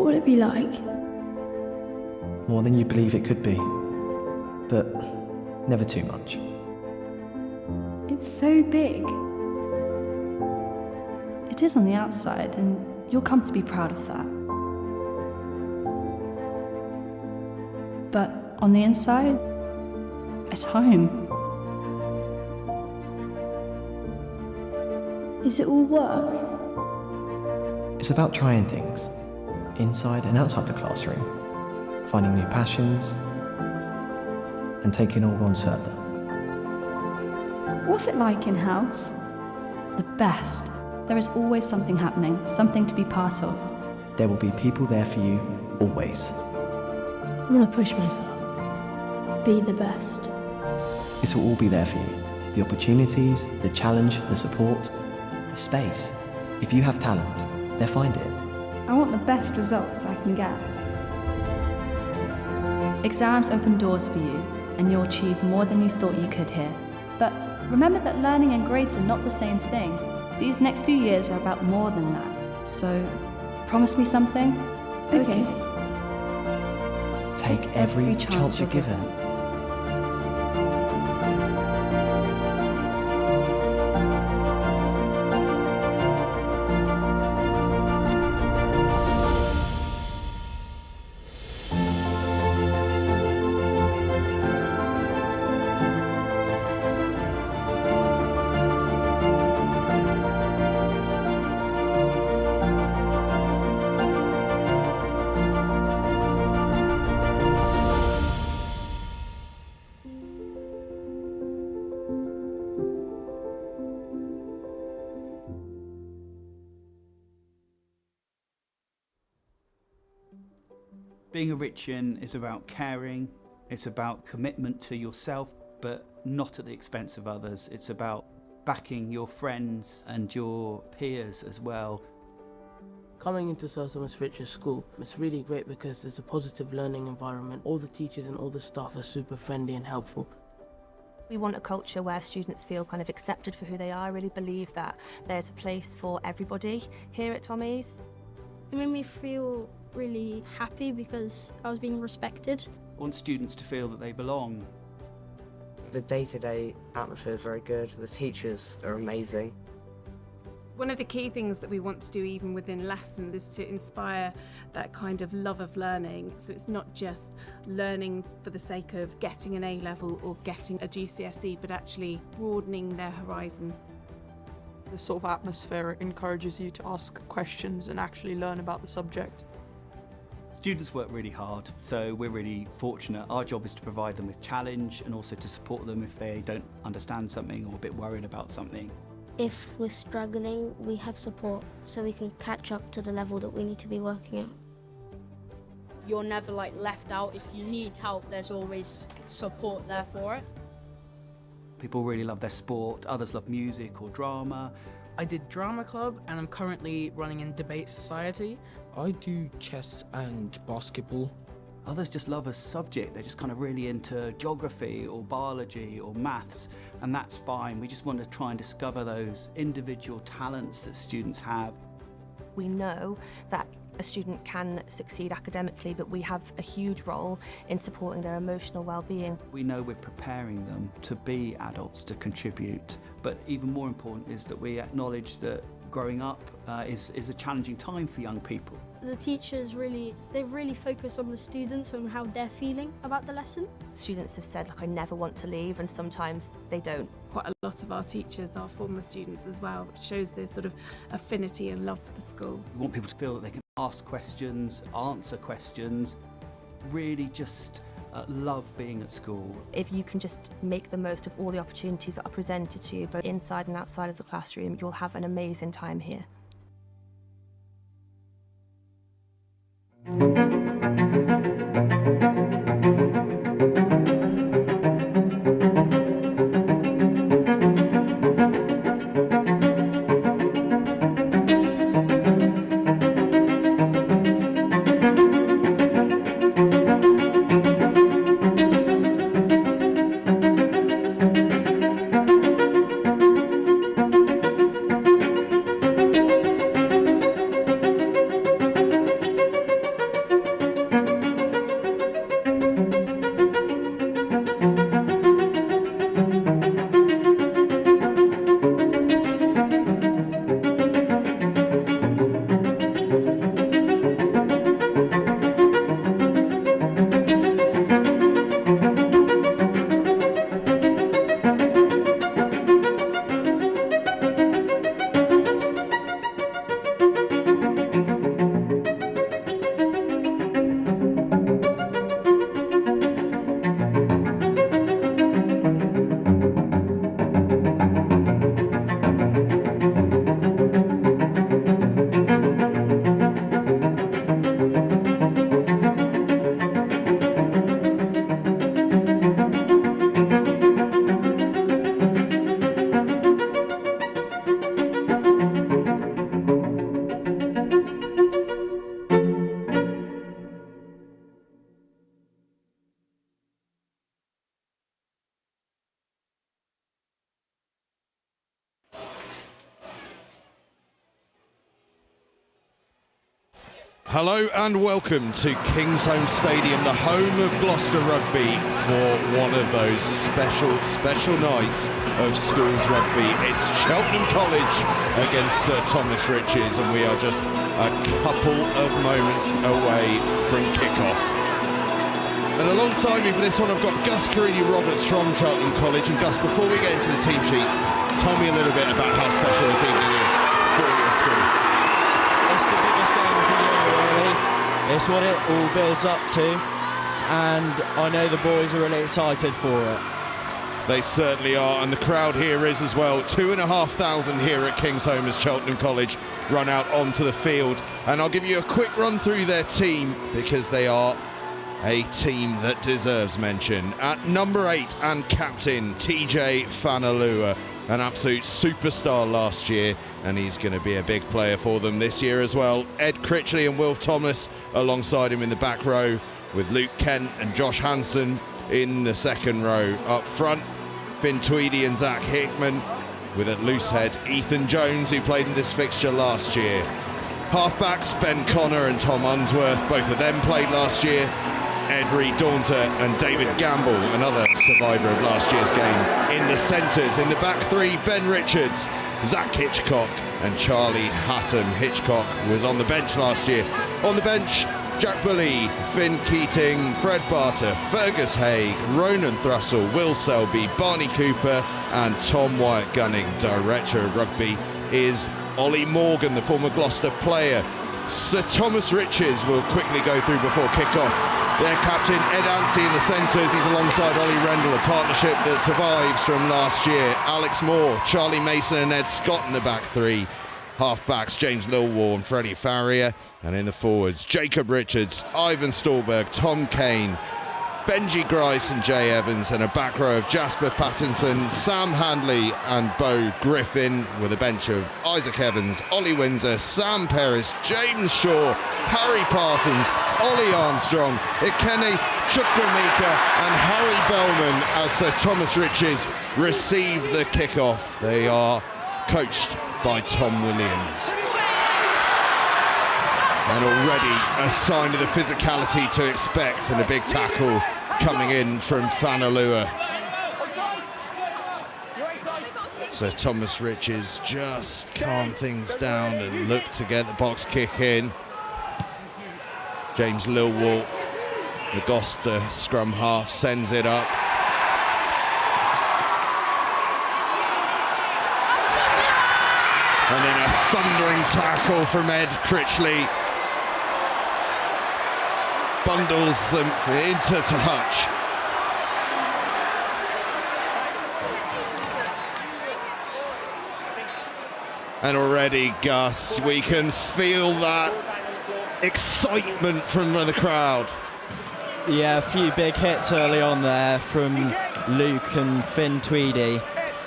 will it be like? More than you believe it could be, but never too much. It's so big. It is on the outside, and you'll come to be proud of that. But on the inside, it's home. Is it all work? It's about trying things, inside and outside the classroom, finding new passions, and taking all ones further. What's it like in-house? The best. There is always something happening, something to be part of. There will be people there for you, always. I'm gonna push myself. Be the best. It will all be there for you. The opportunities, the challenge, the support, the space. If you have talent, they'll find it. I want the best results I can get. Exams open doors for you, and you'll achieve more than you thought you could here. But remember that learning and grades are not the same thing. These next few years are about more than that. So, promise me something? Okay. Take every chance you're given. Being a Richian is about caring, it's about commitment to yourself, but not at the expense of others. It's about backing your friends and your peers as well. Coming into Sir Thomas Richian School, it's really great because it's a positive learning environment. All the teachers and all the staff are super friendly and helpful. We want a culture where students feel kind of accepted for who they are. I really believe that there's a place for everybody here at Tommy's. It made me feel really happy because I was being respected. I want students to feel that they belong. The day-to-day atmosphere is very good. The teachers are amazing. One of the key things that we want to do even within lessons is to inspire that kind of love of learning. So it's not just learning for the sake of getting an A-level or getting a GCSE, but actually broadening their horizons. The sort of atmosphere encourages you to ask questions and actually learn about the subject. Students work really hard, so we're really fortunate. Our job is to provide them with challenge and also to support them if they don't understand something or a bit worried about something. If we're struggling, we have support so we can catch up to the level that we need to be working at. You're never left out. If you need help, there's always support there for it. People really love their sport, others love music or drama. I did drama club and I'm currently running in debate society. I do chess and basketball. Others just love a subject. They're just kind of really into geography or biology or maths, and that's fine. We just want to try and discover those individual talents that students have. We know that a student can succeed academically, but we have a huge role in supporting their emotional well-being. We know we're preparing them to be adults, to contribute, but even more important is that we acknowledge that growing up is a challenging time for young people. The teachers really focus on the students and how they're feeling about the lesson. Students have said, I never want to leave, and sometimes they don't. Quite a lot of our teachers are former students as well, which shows their sort of affinity and love for the school. We want people to feel that they can ask questions, answer questions, really just love being at school. If you can just make the most of all the opportunities that are presented to you, both inside and outside of the classroom, you'll have an amazing time here. Hello and welcome to KINGSHOLM Stadium, the home of Gloucester Rugby, for one of those special nights of schools rugby. It's Cheltenham College against Sir Thomas Riches, and we are just a couple of moments away from kick-off. And alongside me for this one, I've got Gus Carini-Roberts from Cheltenham College. And Gus, before we get into the team sheets, tell me a little bit about how special this evening is for your school. It's the biggest game of the year, really. It's what it all builds up to, and I know the boys are really excited for it. They certainly are, and the crowd here is as well. 2,500 here at KINGSHOLM as Cheltenham College run out onto the field. And I'll give you a quick run through their team, because they are a team that deserves mention. At number 8 and captain, TJ Fanalua, an absolute superstar last year, and he's going to be a big player for them this year as well. Ed Critchley and Will Thomas alongside him in the back row, with Luke Kent and Josh Hanson in the second row. Up front, Finn Tweedy and Zach Hickman, with at loose head Ethan Jones, who played in this fixture last year. Halfbacks, Ben Connor and Tom Unsworth, both of them played last year. Ed Reed-Daunter and David Gamble, another survivor of last year's game. In the centres, in the back three, Ben Richards, Zach Hitchcock and Charlie Hatton. Hitchcock was on the bench last year. On the bench, Jack Bully, Finn Keating, Fred Barter, Fergus Haig, Ronan Thrussell, Will Selby, Barney Cooper and Tom Wyatt Gunning. Director of Rugby is Ollie Morgan, the former Gloucester player. Sir Thomas Riches will quickly go through before kick-off. Their captain, Ed Ansey, in the centres. He's alongside Ollie Rendell, a partnership that survives from last year. Alex Moore, Charlie Mason and Ed Scott in the back three. Half-backs, James Lilwall and Freddie Farrier. And in the forwards, Jacob Richards, Ivan Stallberg, Tom Kane, Benji Grice and Jay Evans, and a back row of Jasper Pattinson, Sam Handley and Bo Griffin, with a bench of Isaac Evans, Ollie Windsor, Sam Perris, James Shaw, Harry Parsons, Ollie Armstrong, Ikene Chukwamika and Harry Bellman as Sir Thomas Riches receive the kickoff. They are coached by Tom Williams. And already a sign of the physicality to expect, and a big tackle coming in from Fanalua. So Thomas Riches just calm things down and look to get the box kick in. James Lilwall, the Gloucester scrum half, sends it up. And then a thundering tackle from Ed Critchley. Bundles them into touch. And already, Gus, we can feel that excitement from the crowd. Yeah, a few big hits early on there from Luke and Finn Tweedy,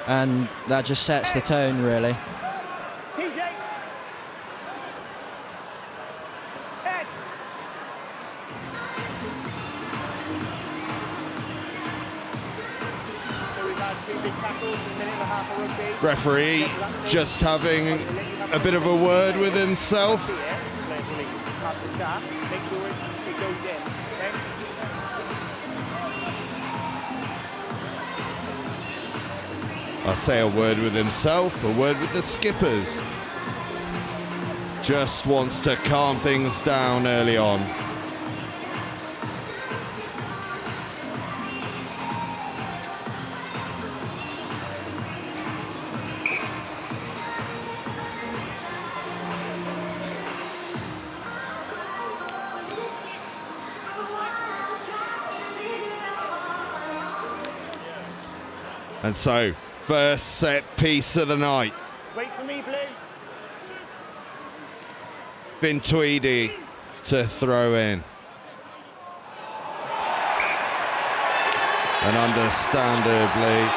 and that just sets the tone, really. Referee just having a bit of a word with himself. I say a word with himself, a word with the skippers. Just wants to calm things down early on. And so, first set piece of the night. Wait for me, Blue. Finn Tweedy to throw in. And understandably,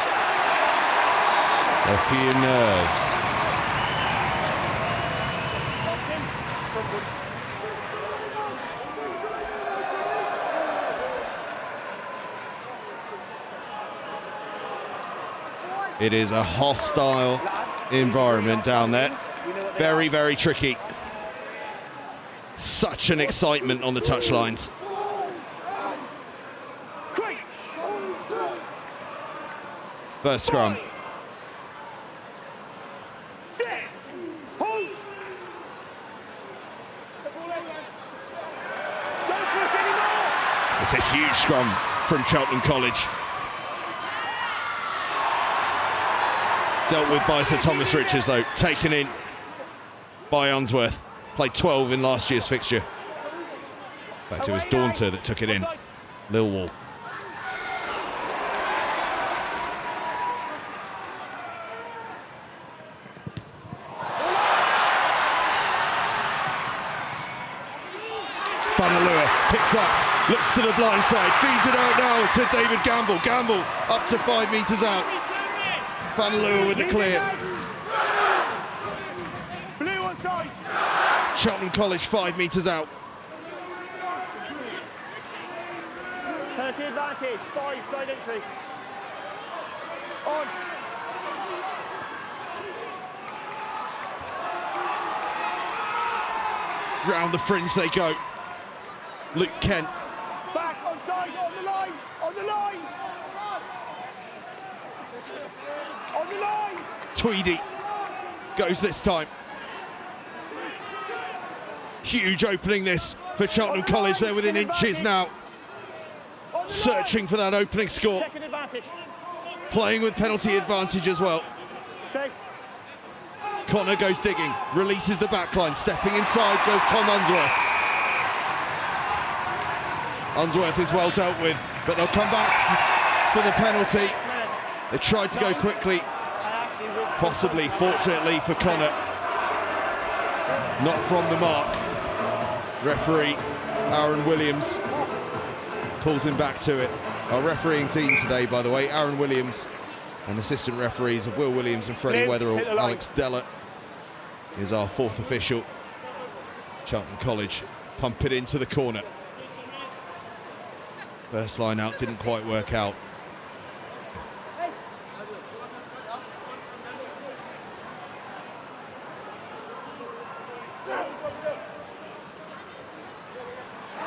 a few nerves. It is a hostile environment down there. Very, very tricky. Such an excitement on the touchlines. First scrum. It's a huge scrum from Cheltenham College. Dealt with by Sir Thomas Richards though, taken in by Unsworth. Played 12 in last year's fixture. In fact, it was Daunter that took it in. Lilwall. Fanalua picks up, looks to the blind side, feeds it out now to David Gamble. Gamble up to 5 metres out. Fanalua with the clear. Blue on side. Cheltenham College 5 metres out. Penalty advantage, 5 side entry. On. Round the fringe they go. Luke Kent. Back on side, on the line, on the line. On the line. Tweedy goes this time. Huge opening this for Cheltenham College. They're within inches now. Searching for that opening score. Second advantage. Playing with penalty advantage as well. Stay. Connor goes digging, releases the backline, stepping inside goes Tom Unsworth. Unsworth is well dealt with, but they'll come back for the penalty. They tried to go quickly, possibly, fortunately for Connor, not from the mark. Referee Aaron Williams pulls him back to it. Our refereeing team today, by the way, Aaron Williams and assistant referees of Will Williams and Freddie Weatherall. Alex Della is our 4th official. Cheltenham College pump it into the corner. First line out didn't quite work out.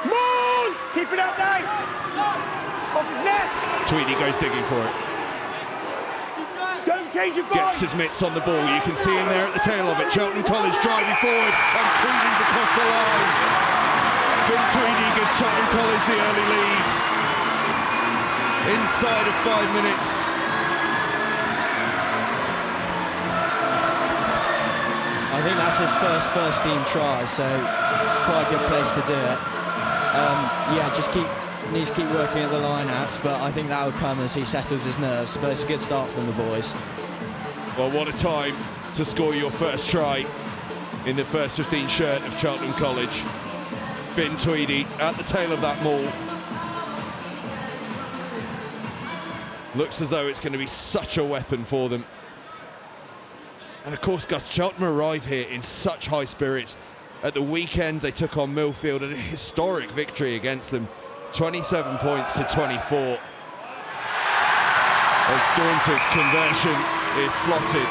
Moon! Keep it up now! Off his neck! Tweedy goes digging for it. Don't change your Gets his mitts on the ball. You can see him there at the tail of it. Cheltenham College driving forward and Tweedy's across the line. Finn Tweedy gives Cheltenham College the early lead. Inside of 5 minutes. I think that's his first team try, so quite a good place to do it. Yeah, needs to keep working at the line-outs, but I think that will come as he settles his nerves. But it's a good start from the boys. Well, what a time to score your first try in the first 15 shirt of Cheltenham College. Finn Tweedy at the tail of that maul. Looks as though it's going to be such a weapon for them. And of course, Gus, Cheltenham arrive here in such high spirits. At the weekend, they took on Millfield, and a historic victory against them, 27 points to 24. As Daunter's conversion is slotted,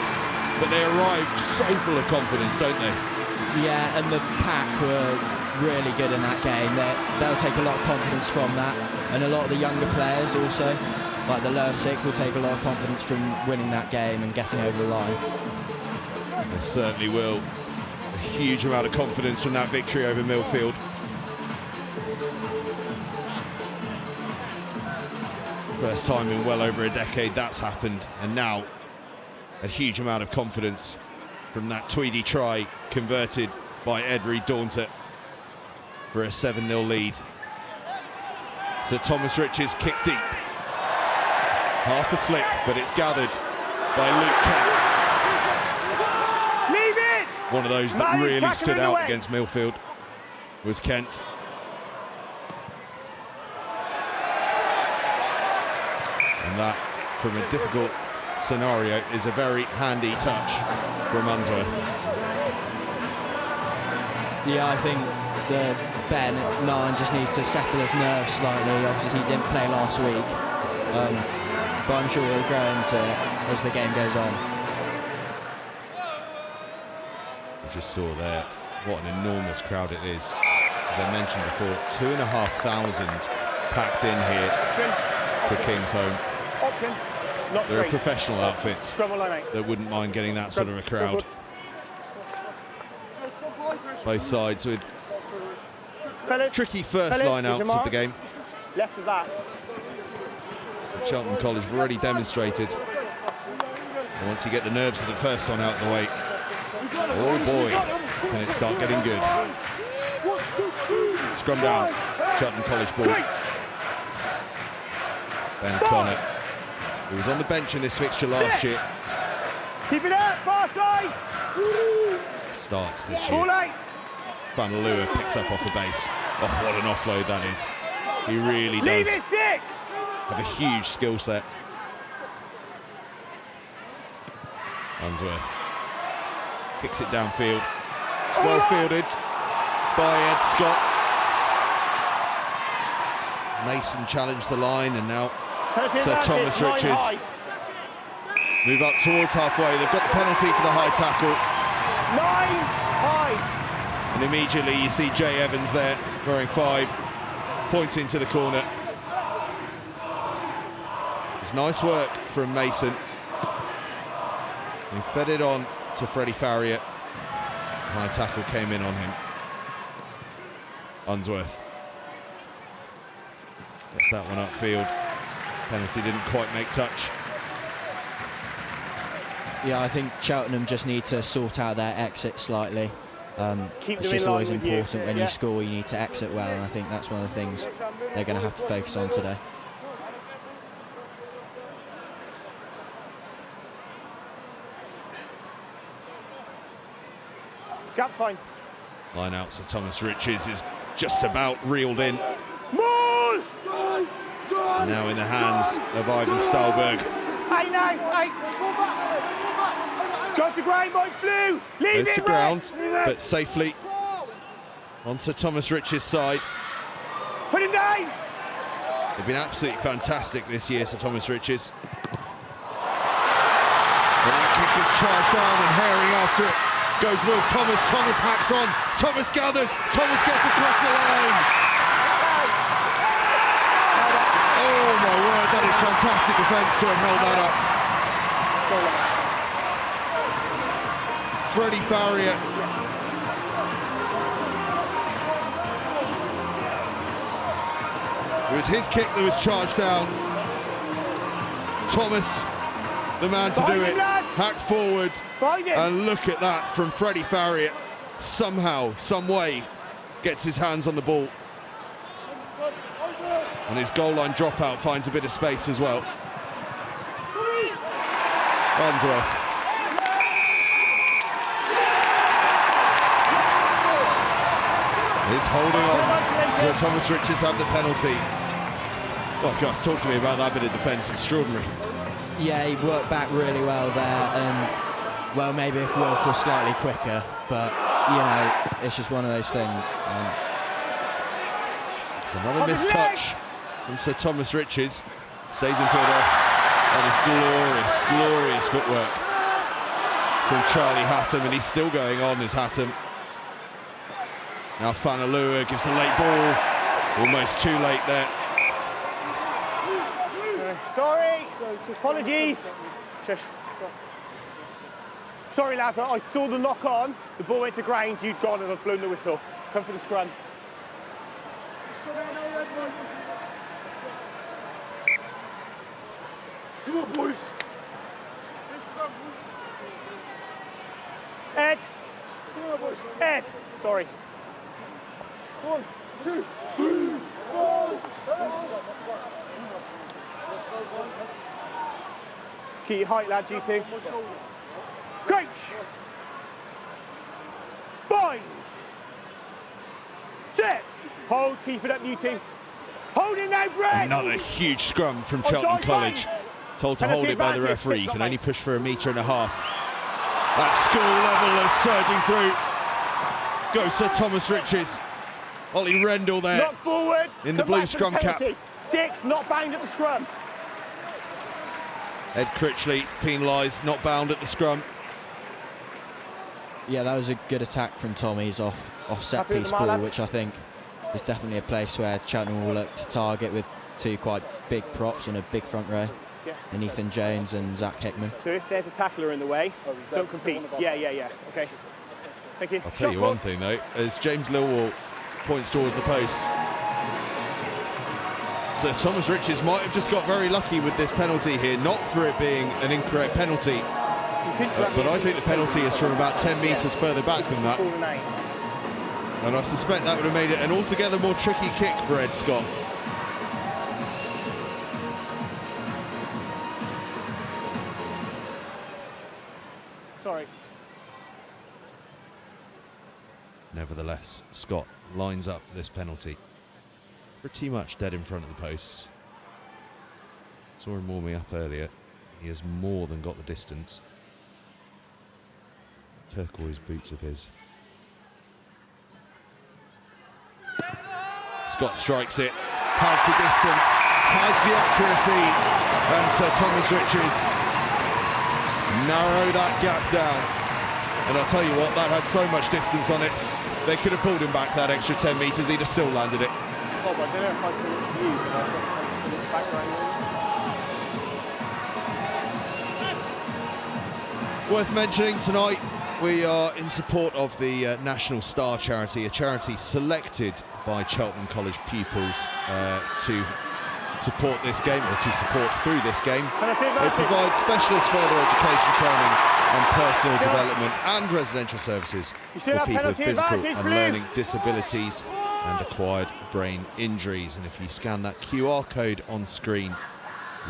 but they arrive so full of confidence, don't they? Yeah, and the pack were really good in that game. They'll take a lot of confidence from that, and a lot of the younger players also, like the lower six, will take a lot of confidence from winning that game and getting over the line. They certainly will. A huge amount of confidence from that victory over Millfield. First time in well over a decade that's happened, and now a huge amount of confidence from that Tweedy try converted by Ed Reed-Daunter for a 7-0 lead. So Thomas Richards kick deep. Half a slip, but it's gathered by Luke Kent. Leave it! One of those that really stood out against Millfield was Kent. And that, from a difficult scenario, is a very handy touch from Unsworth. Yeah, I think the Ben at 9 just needs to settle his nerves slightly. Obviously, he didn't play last week, but I'm sure he'll grow into it as the game goes on. I just saw there what an enormous crowd it is. As I mentioned before, 2,500 packed in here to Kingsholm. There are professional outfits that wouldn't mind getting that sort of a crowd. Both sides with tricky first line-outs of the game. Left of that. Cheltenham College have already demonstrated. And once you get the nerves of the first one out of the way, oh boy, can it start getting good. Scrum down, Cheltenham College ball. Ben Connor, who was on the bench in this fixture last year. Keep it up, far side. Starts this year. Van Leeuwen picks up off the base. Oh, what an offload that is. He really does have a huge skill set. Unsworth kicks it downfield. It's well fielded by Ed Scott. Mason challenged the line, and now Sir Thomas Riches move up towards halfway. They've got the penalty for the high tackle. 9 high. And immediately you see Jay Evans there wearing 5, pointing to the corner. It's nice work from Mason. He fed it on to Freddie Farrier. High tackle came in on him. Unsworth gets that one upfield. Penalty didn't quite make touch. Yeah, I think Cheltenham just need to sort out their exit slightly. It's just always important when you score, you need to exit well, and I think that's one of the things they're going to have to focus on today. Gap fine. Line out, so Thomas Riches is just about reeled in. Now in the hands of Ivan Stahlberg. 8 now, 8. It's gone to ground by Blue. Leave Goes it to ground, Leave but safely on Sir Thomas Riches' side. Put him down. They've been absolutely fantastic this year, Sir Thomas Riches. But that kick is charged down, and Herring after it goes Will Thomas. Thomas hacks on. Thomas gathers. Thomas gets across the line. Oh my word, that is fantastic defence to have held that up. Freddie Farrier. It was his kick that was charged down. Thomas, the man to do it, hacked forward. And look at that from Freddie Farrier. Somehow, some way, gets his hands on the ball. And his goal line dropout finds a bit of space as well. Unsworth. Is holding on. So Thomas Riches have the penalty. Oh gosh, talk to me about that bit of defence. Extraordinary. Yeah, he worked back really well there, and well, maybe if Wilf was slightly quicker, but you know, it's just one of those things. It's another missed touch from Sir Thomas Riches. Stays in field off. That is glorious, glorious footwork from Charlie Hatton, and he's still going on as Hatton. Now Fanalua gives a late ball, almost too late there. Sorry, apologies. Sorry lads, I saw the knock on, the ball went to ground, you'd gone and I've blown the whistle. Come for the scrum. Come on boys. Ed. Come on boys. Ed. Sorry. 1, 2, 3, 4. Keep your height, lads, you two. Crouch. Bind. Set. Hold, keep it up, you two. Hold it now, Brett. Another huge scrum from Cheltenham College. Told to hold it by the referee. You can only push for 1.5 meters. That school level is surging through. Goes Sir Thomas Riches. Ollie Rendell there. Knock forward. In the blue scrum cap. 6, not bound at the scrum. Ed Critchley penalised, not bound at the scrum. Yeah, that was a good attack from Tommy's off set piece ball, which I think it's definitely a place where Cheltenham will look to target with two quite big props on a big front row. Yeah. And Ethan Jones and Zach Hickman. So if there's a tackler in the way, don't compete. Yeah. Okay. Thank you. I'll tell you one thing though, as James Lilwall points towards the post, so Thomas Riches might have just got very lucky with this penalty here, not for it being an incorrect penalty, but I think the penalty is from about 10 metres further back than that. And I suspect that would have made it an altogether more tricky kick for Ed Scott. Sorry. Nevertheless, Scott lines up this penalty. Pretty much dead in front of the posts. Saw him warming up earlier. He has more than got the distance. Turquoise boots of his. Scott strikes it, has the distance, has the accuracy, and Sir Thomas Riches narrow that gap down. And I'll tell you what, that had so much distance on it, they could have pulled him back that extra 10 metres, he'd have still landed it. Bob, I don't know if I can it's you, but I've got the background noise. Worth mentioning tonight, we are in support of the National Star charity, a charity selected by Cheltenham College pupils to support this game, or to support through this game. It provides specialist further education training and personal development and residential services for people with physical and learning disabilities and acquired brain injuries. And if you scan that QR code on screen,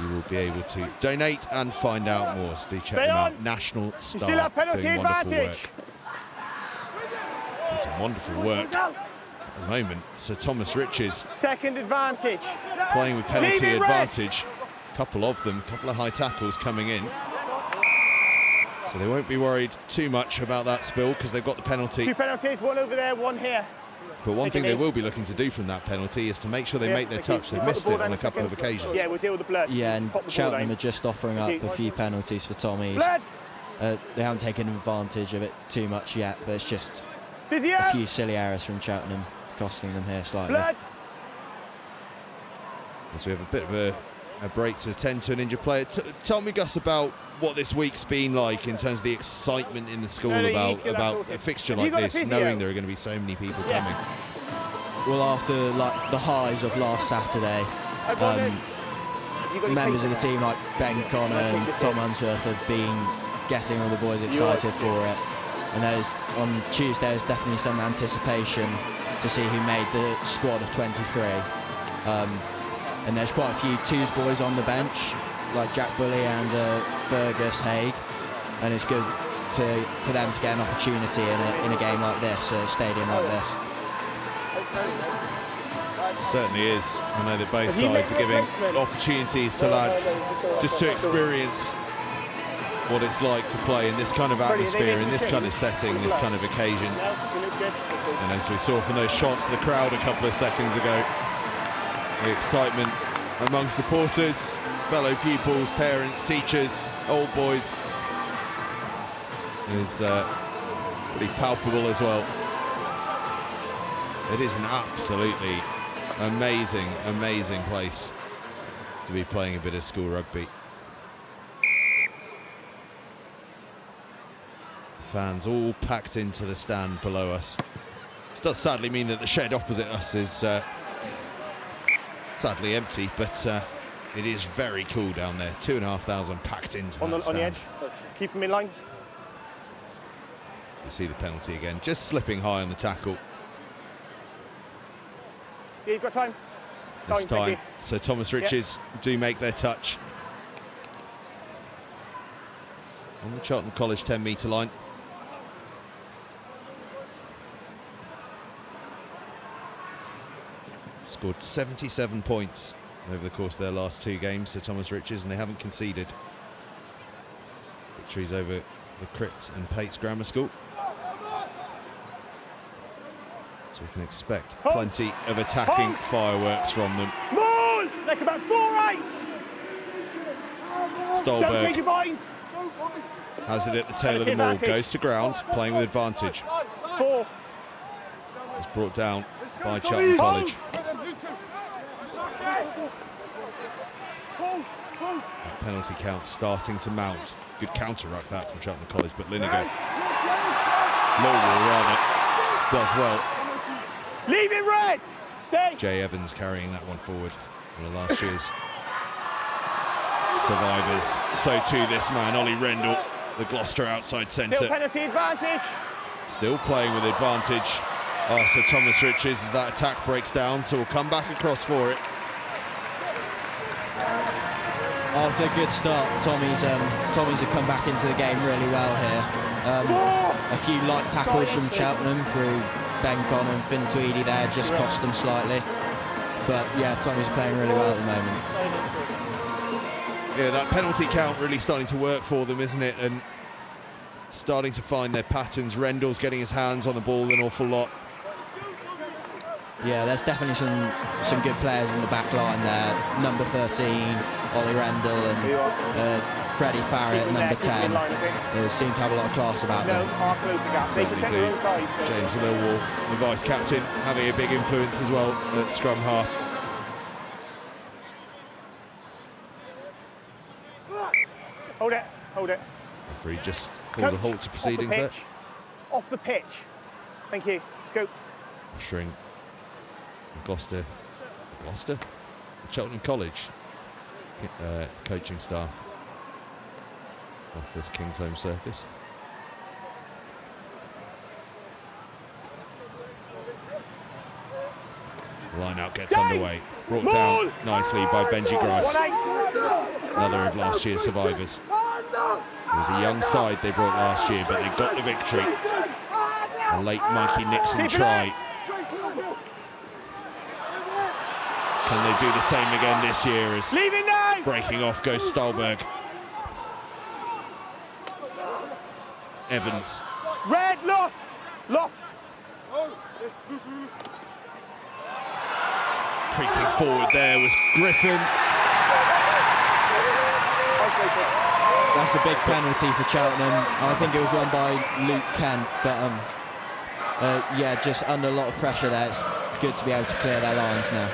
you will be able to donate and find out more. So do check them out. National Star, doing wonderful work. It's some wonderful work at the moment. Sir Thomas Riches. Second advantage. Playing with penalty advantage. Couple of them, couple of high tackles coming in. So they won't be worried too much about that spill because they've got the penalty. Two penalties, one over there, one here. But one thing they will be looking to do from that penalty is to make sure they make their touch. They've missed it on a couple of occasions. Yeah, we'll deal with the blood. Yeah, and Cheltenham are just offering up a few penalties for Tommies. They haven't taken advantage of it too much yet, but it's just a few silly errors from Cheltenham costing them here slightly. As we have a bit of a break to attend to an injured player. Tell me, Gus, about what this week's been like in terms of the excitement in the school about a fixture like this, knowing there are going to be so many people coming. Well, after like the highs of last Saturday, members of the team like Ben Connor and Tom Unsworth have been getting all the boys excited for it. And on Tuesday there's definitely some anticipation to see who made the squad of 23. And there's quite a few twos boys on the bench, like Jack Bully and Fergus Haig, and it's good for them to get an opportunity in a game like this, a stadium like this. Certainly is. I know that both sides are giving opportunities to lads just to experience what it's like to play in this kind of atmosphere, in this kind of setting, this kind of occasion. And as we saw from those shots of the crowd a couple of seconds ago, the excitement among supporters, fellow pupils, parents, teachers, old boys is pretty palpable as well. It is an absolutely amazing, amazing place to be playing a bit of school rugby. Fans all packed into the stand below us. It does sadly mean that the shed opposite us is sadly empty, but it is very cool down there. 2,500 packed into that stand. On the edge, keep them in line. You see the penalty again, just slipping high on the tackle. Yeah, you've got time. This time, so Thomas Riches do make their touch on the Cheltenham College 10-metre line. Scored 77 points over the course of their last two games, Sir Thomas Riches, and they haven't conceded. Victories over the Crypt and Pates Grammar School. So we can expect plenty of attacking fireworks from them. More! Like about 4-8! Stolberg Change your minds! has it at the tail of the maul, goes to ground, playing with advantage. 4. was brought down by Cheltenham College. That penalty count starting to mount. Good counter-ruck that from Cheltenham College, but Lineker, Lowell rather, does well. Leave it red! Stay! Jay Evans carrying that one forward. One of last year's survivors. So too this man, Ollie Rendell, the Gloucester outside centre. Still penalty advantage. Still playing with advantage. Oh, so Thomas Riches as that attack breaks down, so we'll come back across for it. After a good start, Tommy's have come back into the game really well here. A few light tackles from Cheltenham through Ben Conn and Finn Tweedy there just cost them slightly. But yeah, Tommy's playing really well at the moment. Yeah, that penalty count really starting to work for them, isn't it? And starting to find their patterns. Rendell's getting his hands on the ball an awful lot. Yeah, there's definitely some good players in the back line there. Number 13, Ollie Rendell, and Freddie Farrett, number 10. They seem to have a lot of class about them. Certainly do. James Lilwall, the vice-captain, having a big influence as well at scrum half. Hold it, hold it. Referee just calls a halt to proceedings there. Off the pitch. Thank you. Let's go. Ushering Gloucester, Cheltenham College coaching staff off this KINGSHOLM circus. The line out gets underway, brought down nicely by Benji Grice, another of last year's survivors. It was a young side they brought last year, but they got the victory. A late Mikey Nixon try. Can they do the same again this year as breaking off goes Stolberg. Evans. Red, loft! Creeping forward there was Griffin. That's a big penalty for Cheltenham. I think it was won by Luke Kent, but yeah, just under a lot of pressure there. It's good to be able to clear their lines now.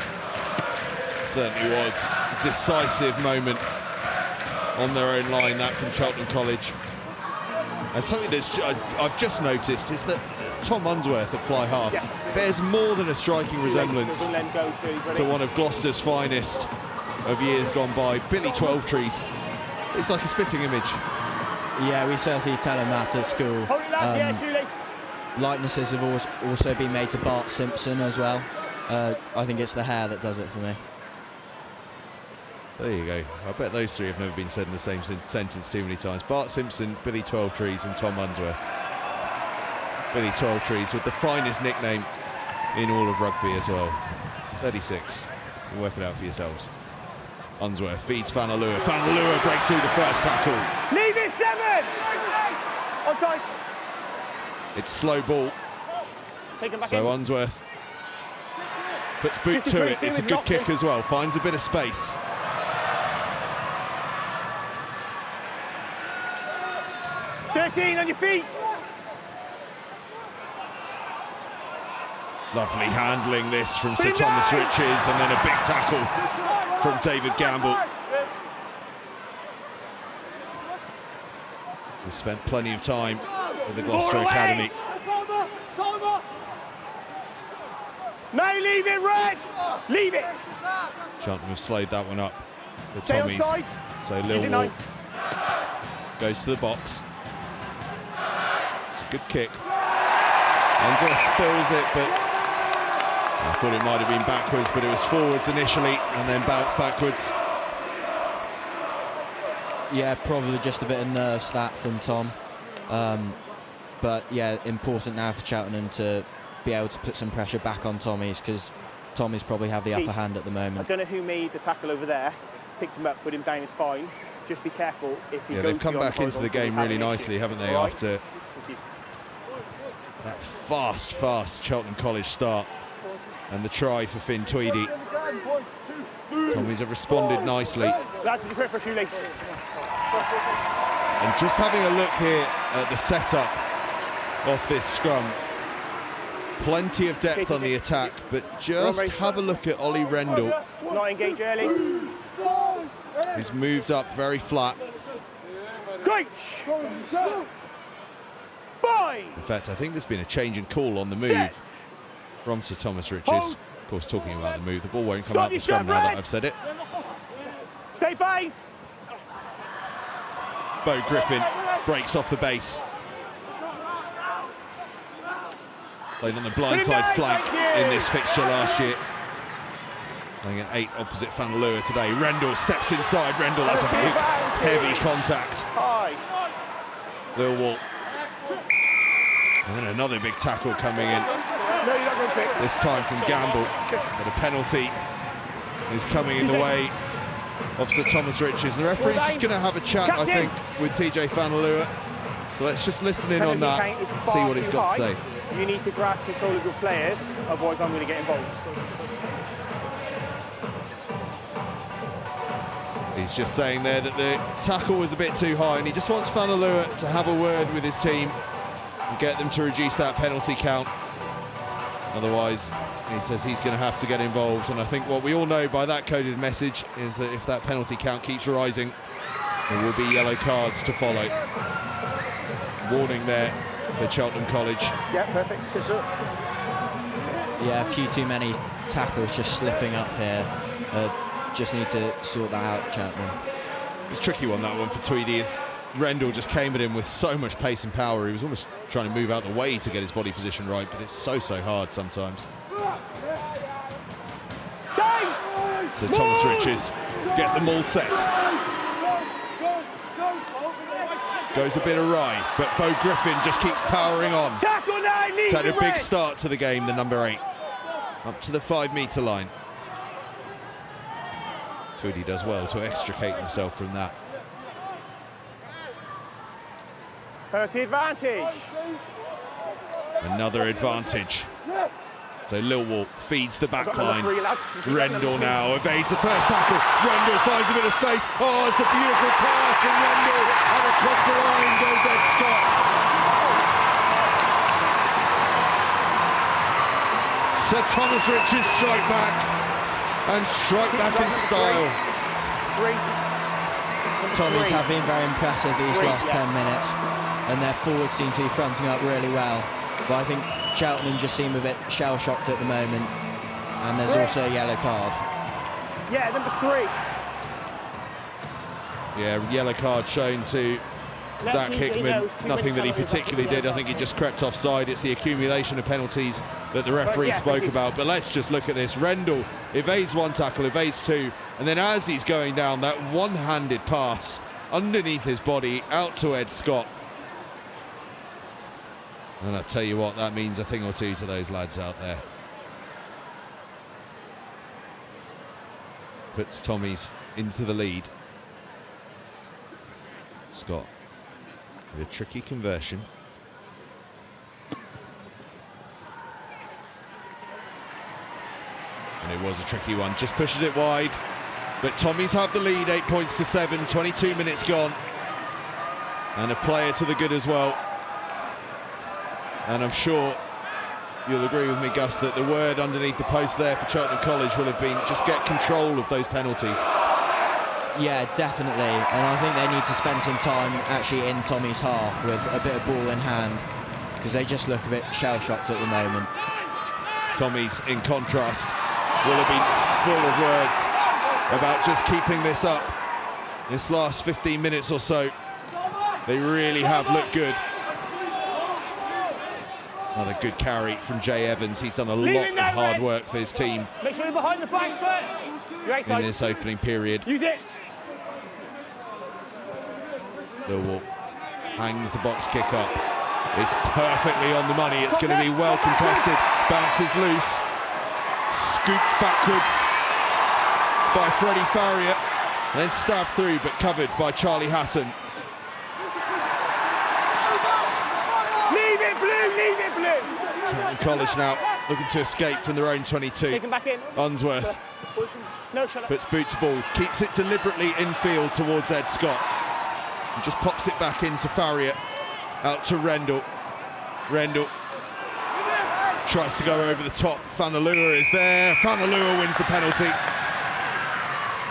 Certainly was. A decisive moment on their own line, that from Cheltenham College. And something that's I've just noticed is that Tom Unsworth at fly half bears more than a striking resemblance to one of Gloucester's finest of years gone by, Billy Twelvetrees. It's like a spitting image. Yeah, we certainly tell him that at school. Likenesses have also been made to Bart Simpson as well. I think it's the hair that does it for me. There you go. I bet those three have never been said in the same sentence too many times. Bart Simpson, Billy Twelvetrees and Tom Unsworth. Billy Twelvetrees with the finest nickname in all of rugby as well. 36. You work it out for yourselves. Unsworth feeds Fanalua. Fanalua breaks through the first tackle. Leave it 7! Onside. It's slow ball. Take him back so in. Unsworth puts boot to it. It's a good kick as well. Finds a bit of space. On your feet. Lovely handling this from Sir Thomas Riches, and then a big tackle from David Gamble. We spent plenty of time with the Gloucester Academy. No, leave it, Red! Leave it! Cheltenham have slowed that one up with Stay Tommy's. onside. So Lilwall goes to the box. It's a good kick. Unsworth spills it, but I thought it might have been backwards, but it was forwards initially and then bounced backwards. Yeah, probably just a bit of nerves that from Tom. But yeah, important now for Cheltenham to be able to put some pressure back on Tommy's, because Tommy's probably have the upper hand at the moment. I don't know who made the tackle over there. Picked him up, put him down is fine. Just be careful if he goes. They've come back into the game really nicely, haven't they, after that fast Cheltenham College start and the try for Finn Tweedy. Tommy's have responded nicely. Lads, just wait for a shoelace. And just having a look here at the setup of this scrum, Plenty of depth on the attack, but just have a look at Ollie Rendell. Not engage early. He's moved up very flat. Great. In fact, I think there's been a change in call on the move from Sir Thomas Riches. Of course, talking about the move, the ball won't come out the scrum now that I've said it. Stay bind. Bo Griffin breaks off the base. Played on the blindside flank in this fixture last year. Playing an 8 opposite Fanalua today. Rendell steps inside. Rendell has a big, heavy contact. Lil Walt. And then another big tackle coming in. This time from Gamble. But a penalty is coming in the way of Sir Thomas Riches. The referee's just going to have a chat, I think, with TJ Fanalua. So let's just listen in on that and see what he's got to say. You need to grasp control of your players, otherwise I'm going to get involved. He's just saying there that the tackle was a bit too high, and he just wants Fanalua to have a word with his team and get them to reduce that penalty count. Otherwise, he says he's going to have to get involved. And I think what we all know by that coded message is that if that penalty count keeps rising, there will be yellow cards to follow. Warning there for Cheltenham College. Yeah, perfect. Yeah, a few too many tackles just slipping up here. Just need to sort that out, Cheltenham. It's a tricky one, that one, for Tweedy. As Rendell just came at him with so much pace and power. He was almost trying to move out the way to get his body position right, but it's so hard sometimes. So Thomas Riches get them all set. Goes a bit awry, but Bo Griffin just keeps powering on. He's had a big start to the game, the number 8. Up to the 5-metre line. Tweedy does well to extricate himself from that. Penalty advantage. Another advantage. So Lilwall feeds the back line. Rendell now evades the first tackle. Rendell finds a bit of space. Oh, it's a beautiful pass from Rendell. And across the line goes Ed Scott. Sir Thomas Riches strike back. And strike back in style. Tommies have been very impressive these last 10 minutes, and their forwards seem to be fronting up really well. But I think Cheltenham just seem a bit shell-shocked at the moment, and there's also a yellow card. Yeah, number 3. Yeah, yellow card shown to Zach Hickman. Nothing that he particularly did. I think he just crept offside. It's the accumulation of penalties that the referee spoke about. But let's just look at this. Rendell evades one tackle, evades 2, and then as he's going down, that one-handed pass underneath his body out to Ed Scott. And I tell you what, that means a thing or two to those lads out there. Puts Tommies into the lead. Scott with a tricky conversion. And it was a tricky one, just pushes it wide. But Tommies have the lead, 8 points to 7, 22 minutes gone. And a player to the good as well. And I'm sure you'll agree with me, Gus, that the word underneath the post there for Cheltenham College will have been just get control of those penalties. Yeah, definitely, and I think they need to spend some time actually in Tommy's half with a bit of ball in hand, because they just look a bit shell-shocked at the moment. Tommy's, in contrast, will have been full of words about just keeping this up. This last 15 minutes or so, they really have looked good. Another good carry from Jay Evans. He's done a lot of hard work for his team. Make sure you're behind the flank first. In this opening period. Use it. Lilwall hangs the box kick up. It's perfectly on the money. It's going to be well contested. Bounces loose. Scooped backwards by Freddie Farrier. Then stabbed through, but covered by Charlie Hatton. Leave it blue, leave it blue. Cheltenham College now looking to escape from their own 22. Take him back in. Unsworth puts boot to ball, keeps it deliberately infield towards Ed Scott. And just pops it back into Farrier, out to Rendell. Rendell tries to go over the top. Fanalua is there. Fanalua wins the penalty.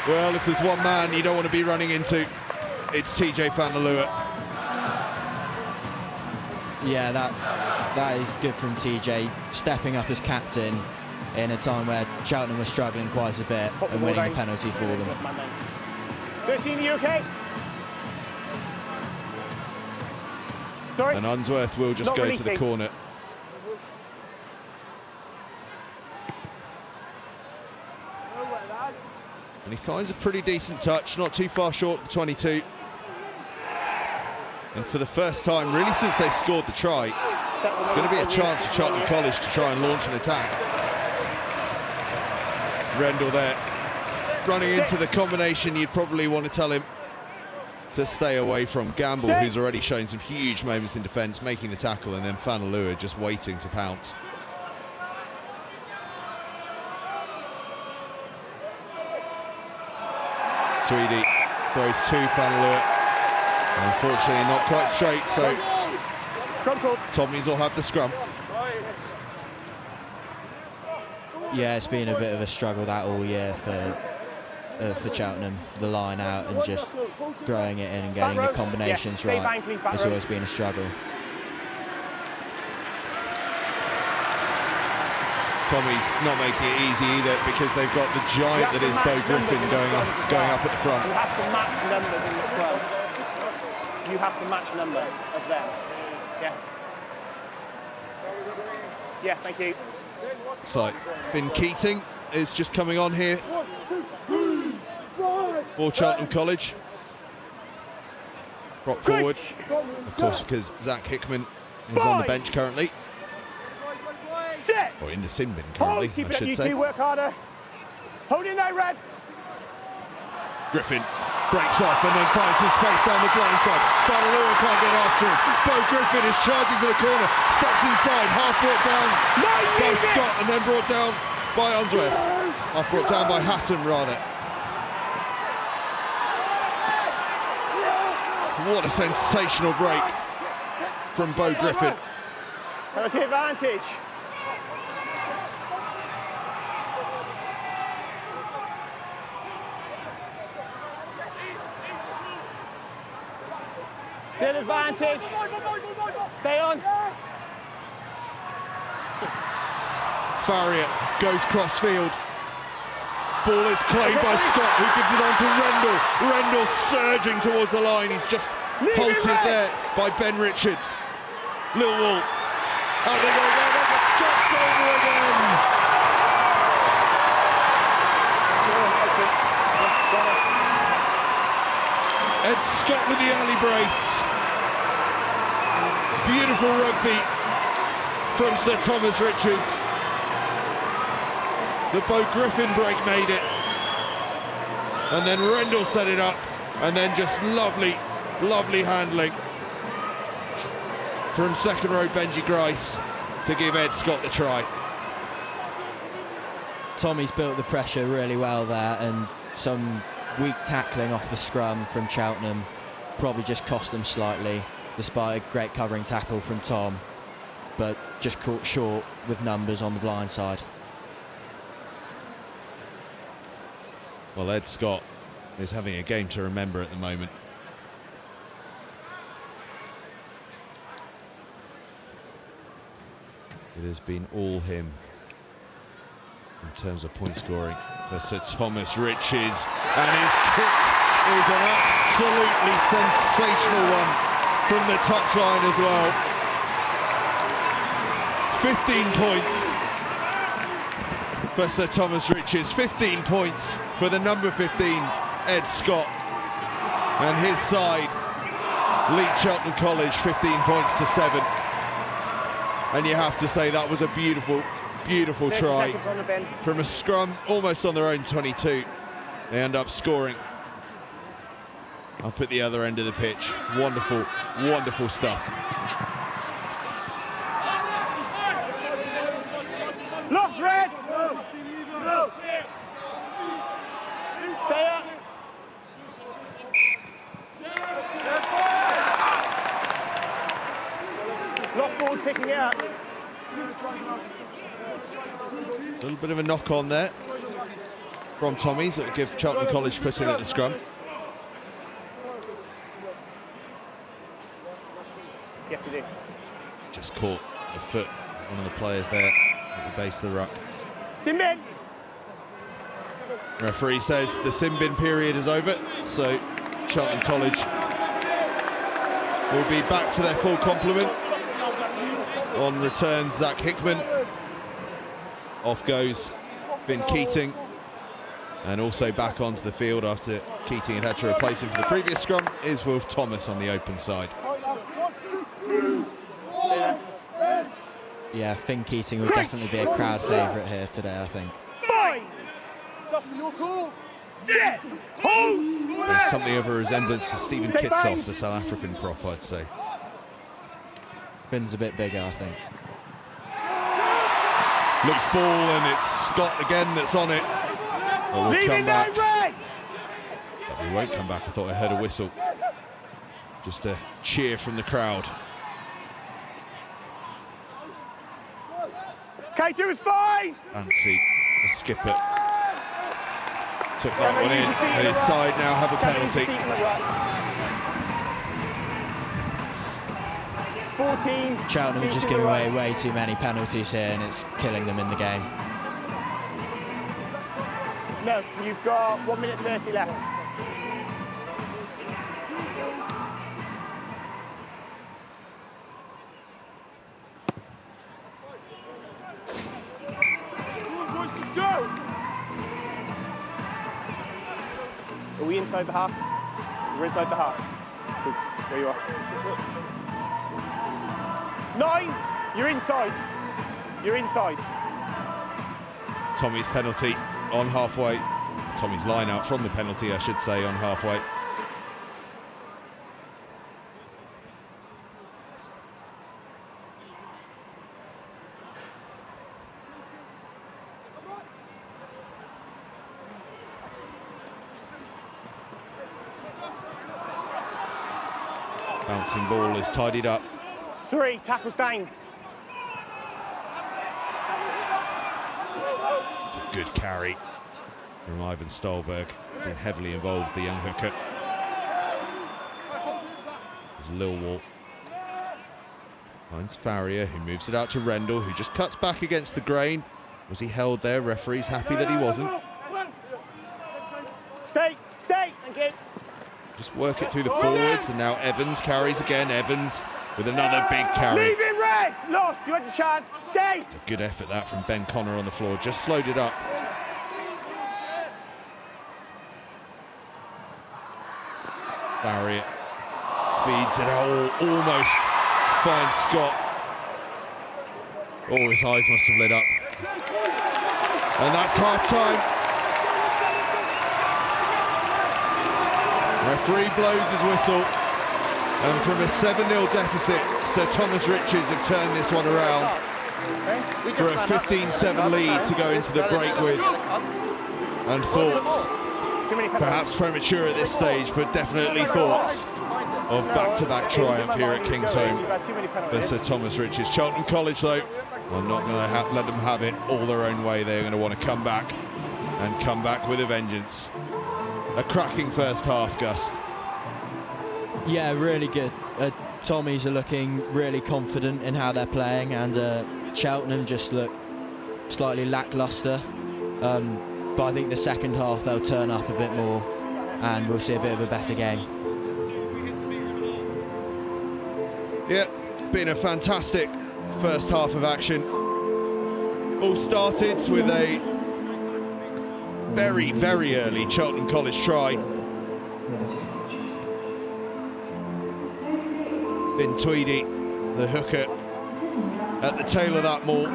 Well, if there's one man you don't want to be running into, it's TJ Fanalua. Yeah, that is good from TJ, stepping up as captain in a time where Cheltenham was struggling quite a bit and winning a penalty for them. 13, are you okay? Sorry? And Unsworth will just go to the corner. And he finds a pretty decent touch, not too far short of the 22. And for the first time, really since they scored the try, it's going to be a chance for Cheltenham College to try and launch an attack. Rendell there, running into the combination you'd probably want to tell him to stay away from. Gamble, who's already shown some huge moments in defence, making the tackle, and then Fanalua just waiting to pounce. Tweedy throws to Fanalua. Unfortunately, not quite straight, so Tommies will have the scrum. Yeah, it's been a bit of a struggle that all year for Cheltenham. The line out and just throwing it in and getting the combinations right. It's always been a struggle. Tommy's not making it easy either because they've got the giant that is Bo Griffin going up at the front. You have to match numbers in the scrum. You have to match number of them. Yeah. Yeah, thank you. So, Finn Keating is just coming on here for Cheltenham College. Prop forward, of course, because Zach Hickman is on the bench currently. Or in the sin bin currently, Keep I it up, should you say. two, work harder. Hold in there, Red. Griffin breaks off and then finds his space down the blind side. Fanalua can't get after him. Bo Griffin is charging for the corner, steps inside, half brought down by Scott and then brought down by Unsworth. Half brought down by Hatton, rather. What a sensational break from Bo Griffin. Penalty advantage. Still advantage. Stay on. Farrier goes cross field. Ball is claimed by Scott, who gives it on to Rendell. Rendell surging towards the line. He's just halted there by Ben Richards. Lil Wall. Out they go again. Scott's over again. Ed Scott with the alley brace. Beautiful rugby from Sir Thomas Richards. The Bo Griffin break made it. And then Rendell set it up. And then just lovely, lovely handling from second row Benji Grice to give Ed Scott the try. Tommy's built the pressure really well there, and some weak tackling off the scrum from Cheltenham probably just cost them slightly, despite a great covering tackle from Tom, but just caught short with numbers on the blind side. Well, Ed Scott is having a game to remember at the moment. It has been all him in terms of point scoring for Sir Thomas Riches, and his kick is an absolutely sensational one from the touchline as well. 15 points for Sir Thomas Riches, 15 points for the number 15, Ed Scott, and his side lead Cheltenham College 15 points to 7. And you have to say that was a beautiful, beautiful try from a scrum almost on their own 22. They end up scoring up at the other end of the pitch. Wonderful, wonderful stuff. Lost, Red! Stay up! Lost forward, picking it up. A little bit of a knock on there from Tommy's. It will give Cheltenham College put in at the scrum. Yes, it is. Just caught the foot of one of the players there at the base of the ruck. Simbin! Referee says the sin bin period is over, so Cheltenham College will be back to their full complement. On returns Zach Hickman. Off goes Finn Keating. And also back onto the field after Keating had to replace him for the previous scrum is Wolf Thomas on the open side. Yeah, Finn Keating will definitely be a crowd favourite here today, I think. There's something of a resemblance to Stephen Kitsoff, the South African prop, I'd say. Finn's a bit bigger, I think. Looks ball, and it's Scott again that's on it. But we'll come back. But we won't come back. I thought I heard a whistle. Just a cheer from the crowd. K2 is fine! Fancy, the skipper, took that one in, and his side now have a penalty. 14. Cheltenham are just giving away way too many penalties here, and it's killing them in the game. No, you've got 1 minute 30 left. Let's go! Are we inside the half? We're inside the half. Good. There you are. 9! You're inside. You're inside. Tommy's penalty on halfway. Tommy's line out from the penalty, I should say, on halfway. Bouncing ball is tidied up. 3, tackles down. It's a good carry from Ivan Stolberg. Been heavily involved, the young hooker. There's Lilwall. Finds Farrier, who moves it out to Rendell, who just cuts back against the grain. Was he held there? Referee's happy that he wasn't. Stay, thank you. Just work it through the forwards, and now Evans carries again. Evans with another big carry. Leave it, Reds! Lost, you had your chance. Stay! It's a good effort that from Ben Connor on the floor, just slowed it up. Farrier feeds it out, almost finds Scott. Oh, his eyes must have lit up. And that's half time. Referee blows his whistle, and from a 7-0 deficit, Sir Thomas Richards have turned this one around for a 15-7 lead to go into the break with. And thoughts, perhaps premature at this stage, but definitely thoughts of back-to-back triumph here at Kingsholm for Sir Thomas Richards. Cheltenham College, though, are not going to let them have it all their own way. They're going to want to come back, and come back with a vengeance. A cracking first half, Gus. Yeah, really good. Tommies are looking really confident in how they're playing, and Cheltenham just look slightly lacklustre. But I think the second half they'll turn up a bit more, and we'll see a bit of a better game. Yeah, been a fantastic first half of action. All started with a very, very early Cheltenham College try. Finn Tweedy, the hooker, at the tail of that maul.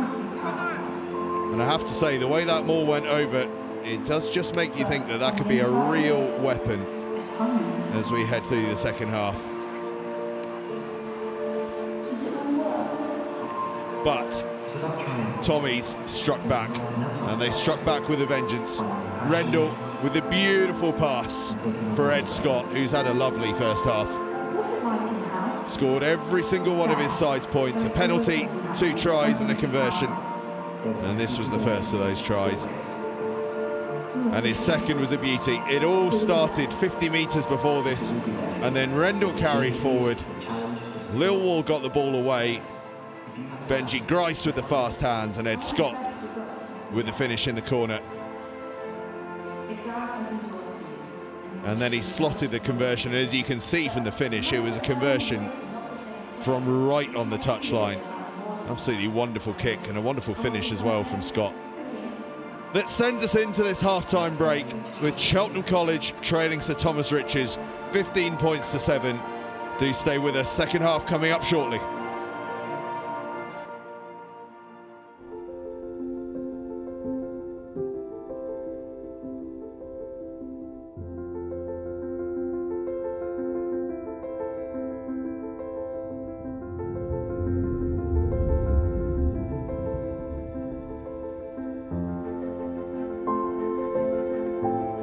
And I have to say, the way that maul went over, it does just make you think that that could be a real weapon as we head through the second half. But Tommy's struck back, and they struck back with a vengeance. Rendell with a beautiful pass for Ed Scott, who's had a lovely first half. scored every single one of his size points, a penalty, 2 tries and a conversion. And this was the first of those tries. And his second was a beauty. It all started 50 metres before this, and then Rendell carried forward. Lilwall got the ball away. Benji Grice with the fast hands, and Ed Scott with the finish in the corner. And then he slotted the conversion. As you can see from the finish, it was a conversion from right on the touchline. Absolutely wonderful kick and a wonderful finish as well from Scott. That sends us into this half-time break with Cheltenham College trailing Sir Thomas Riches 15 points to 7. Do stay with us, second half coming up shortly.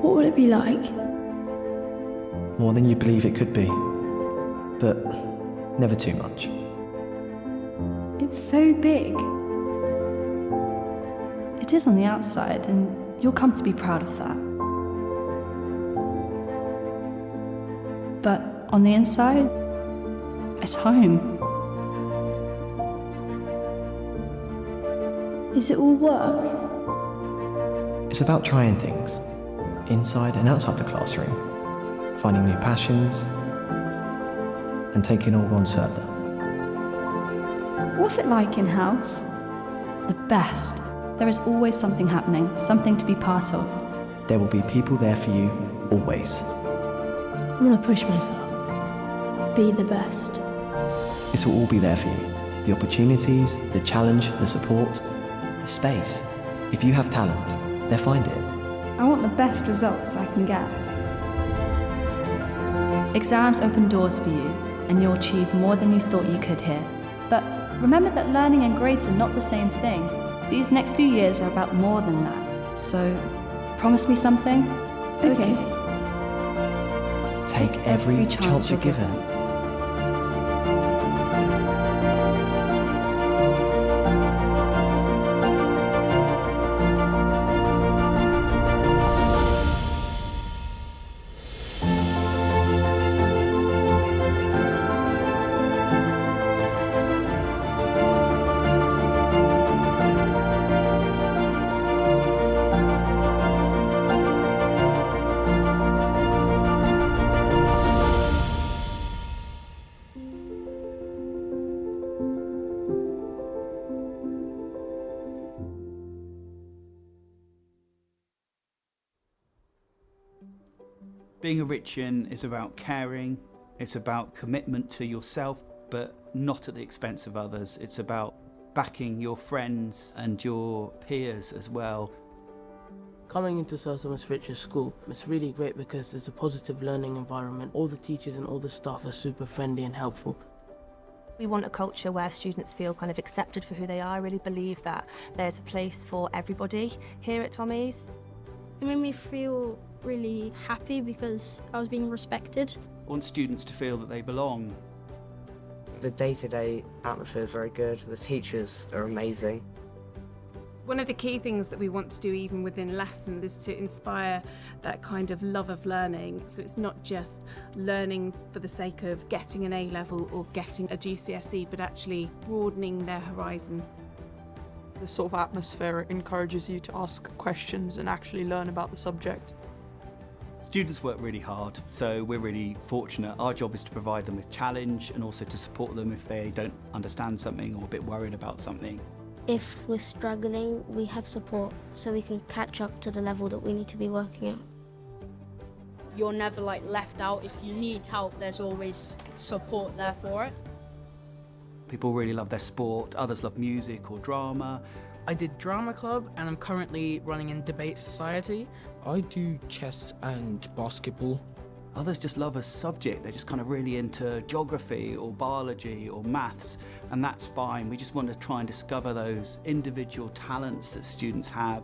What will it be like? More than you believe it could be, but never too much. It's so big. It is on the outside, and you'll come to be proud of that. But on the inside, it's home. Is it all work? It's about trying things, inside and outside the classroom, finding new passions, and taking old ones further. What's it like in-house? The best. There is always something happening, something to be part of. There will be people there for you, always. I'm gonna push myself. Be the best. It will all be there for you. The opportunities, the challenge, the support, the space. If you have talent, they'll find it. I want the best results I can get. Exams open doors for you, and you'll achieve more than you thought you could here. But remember that learning and grades are not the same thing. These next few years are about more than that. So, promise me something? Okay. Take every chance you're given. Being a Richian is about caring, it's about commitment to yourself, but not at the expense of others. It's about backing your friends and your peers as well. Coming into Sir Thomas Riches School, it's really great because it's a positive learning environment. All the teachers and all the staff are super friendly and helpful. We want a culture where students feel kind of accepted for who they are. I really believe that there's a place for everybody here at Tommy's. It made me feel really happy because I was being respected. I want students to feel that they belong. The day-to-day atmosphere is very good. The teachers are amazing. One of the key things that we want to do even within lessons is to inspire that kind of love of learning. So it's not just learning for the sake of getting an A-level or getting a GCSE, but actually broadening their horizons. This sort of atmosphere encourages you to ask questions and actually learn about the subject. Students work really hard, so we're really fortunate. Our job is to provide them with challenge and also to support them if they don't understand something or a bit worried about something. If we're struggling, we have support, so we can catch up to the level that we need to be working at. You're never left out. If you need help, there's always support there for it. People really love their sport, others love music or drama. I did drama club and I'm currently running in debate society. I do chess and basketball. Others just love a subject. They're just kind of really into geography or biology or maths, and that's fine. We just want to try and discover those individual talents that students have.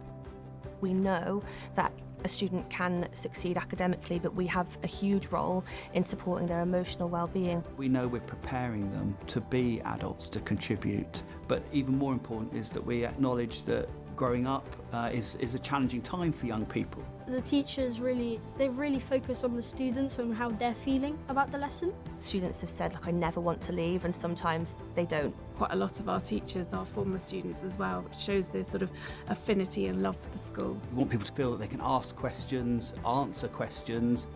We know that A student can succeed academically, but we have a huge role in supporting their emotional well-being. We know we're preparing them to be adults, to contribute, but even more important is that we acknowledge that growing up is a challenging time for young people. The teachers they really focus on the students and how they're feeling about the lesson. Students have said, like, I never want to leave, and sometimes they don't. Quite a lot of our teachers are former students as well, which shows their sort of affinity and love for the school. We want people to feel that they can ask questions, answer questions,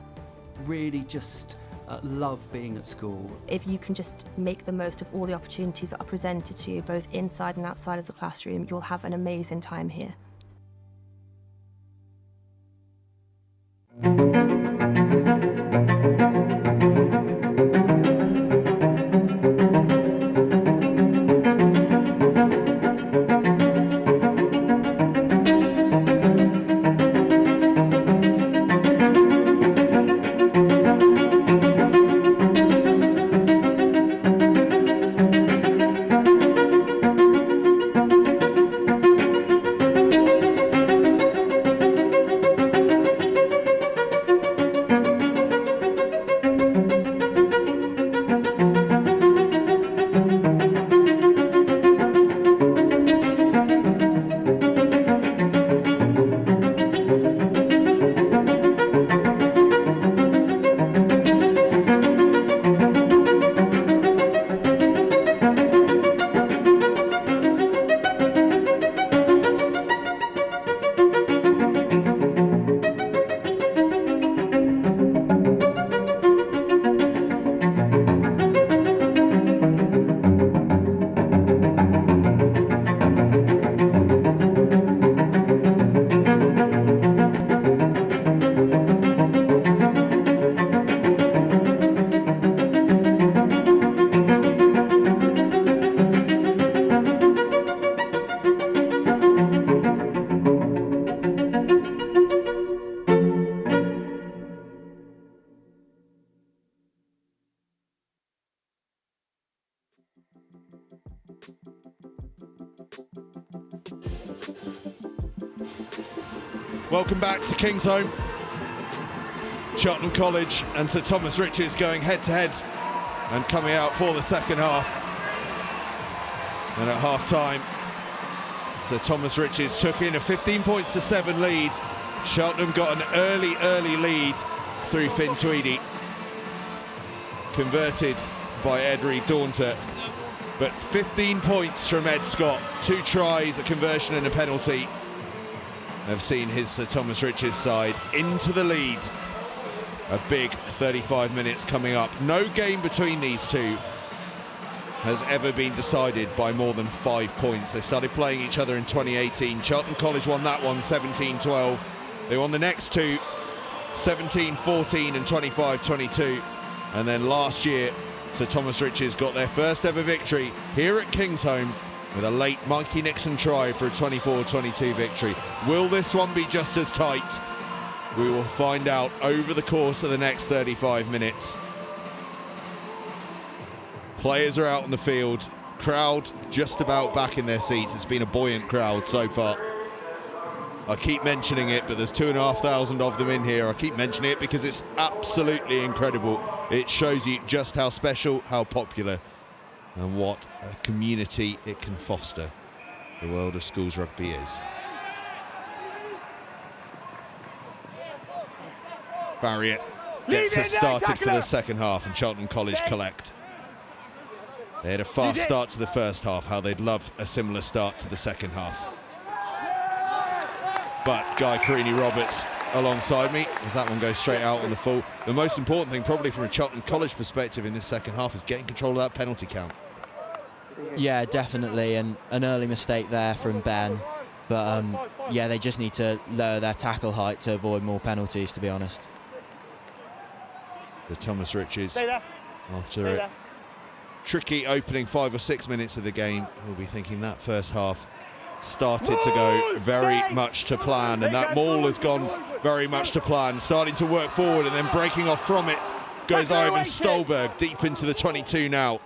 really just love being at school. If you can just make the most of all the opportunities that are presented to you, both inside and outside of the classroom, you'll have an amazing time here. Welcome back to KINGSHOLM. Cheltenham College and Sir Thomas Richards going head-to-head and coming out for the second half. And at half-time, Sir Thomas Richards took in a 15-7 lead. Cheltenham got an early lead through Finn Tweedy, converted by Ed Reed-Daunter. But 15 points from Ed Scott, 2 tries, a conversion and a penalty, have seen his Sir Thomas Richards side into the lead. A big 35 minutes coming up. No game between these two has ever been decided by more than 5 points. They started playing each other in 2018. Cheltenham College won that one 17-12. They won the next two 17-14 and 25-22. And then last year, Sir Thomas Richards got their first ever victory here at KINGSHOLM with a late Mikey Nixon try for a 24-22 victory. Will this one be just as tight? We will find out over the course of the next 35 minutes. Players are out on the field. Crowd just about back in their seats. It's been a buoyant crowd so far. I keep mentioning it, but there's 2,500 of them in here. I keep mentioning it because it's absolutely incredible. It shows you just how special, how popular, and what a community it can foster. The world of schools rugby is. Barrier gets us started for the second half, and Cheltenham College collect. They had a fast start to the first half. How they'd love a similar start to the second half. But Guy Carini-Roberts alongside me as that one goes straight out on the full. The most important thing probably from a Cheltenham College perspective in this second half is getting control of that penalty count. Yeah, definitely, and an early mistake there from Ben. But yeah, they just need to lower their tackle height to avoid more penalties, to be honest. The Thomas Richards, after a tricky opening 5 or 6 minutes of the game, we'll be thinking that first half started to go very much to plan, and that maul has gone very much to plan, starting to work forward and then breaking off from it goes Ivan Stolberg deep into the 22 now.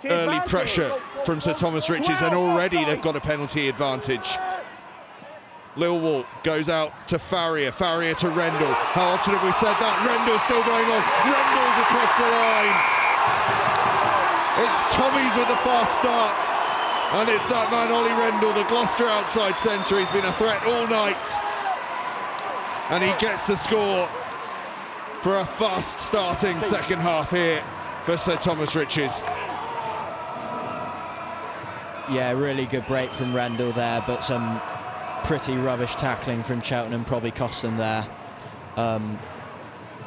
Early pressure from Sir Thomas Richards, and already they've got a penalty advantage. Lilwall goes out to Farrier, Farrier to Rendell. How often have we said that? Rendell's still going on. Rendell's across the line. It's Tommy's with the fast start. And it's that man, Ollie Rendell, the Gloucester outside centre. He's been a threat all night. And he gets the score for a fast starting second half here for Sir Thomas Riches. Yeah, really good break from Rendell there, but some pretty rubbish tackling from Cheltenham probably cost them there.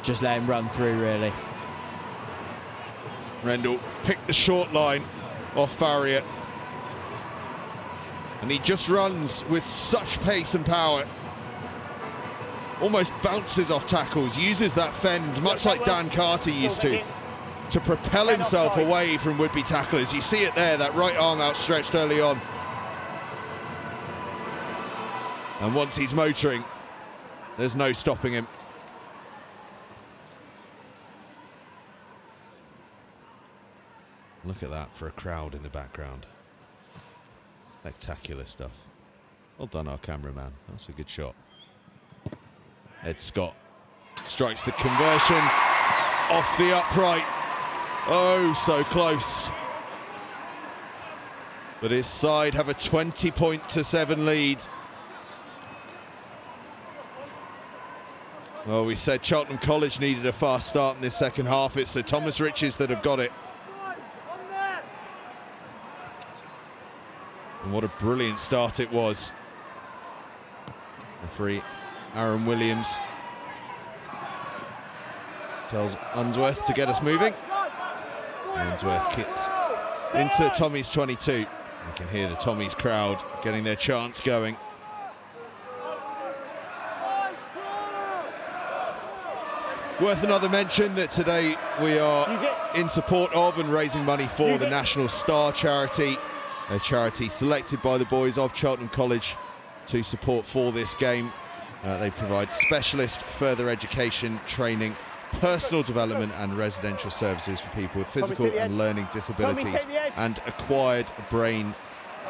Just let him run through, really. Rendell picked the short line off Farrier. And he just runs with such pace and power. Almost bounces off tackles, uses that fend, much like Dan Carter used to propel himself away from would-be tacklers. You see it there, that right arm outstretched early on. And once he's motoring, there's no stopping him. Look at that for a crowd in the background. Spectacular stuff. Well done, our cameraman. That's a good shot. Ed Scott strikes the conversion off the upright. Oh, so close. But his side have a 20-7 lead. Well, we said Cheltenham College needed a fast start in this second half. It's the Thomas Riches that have got it. And what a brilliant start it was. Referee Aaron Williams tells Unsworth to get us moving. Unsworth kicks into Tommy's 22. You can hear the Tommy's crowd getting their chants going. Worth another mention that today we are in support of and raising money for the National Star charity, a charity selected by the boys of Cheltenham College to support for this game. They provide specialist further education, training, personal development and residential services for people with physical and learning disabilities and acquired brain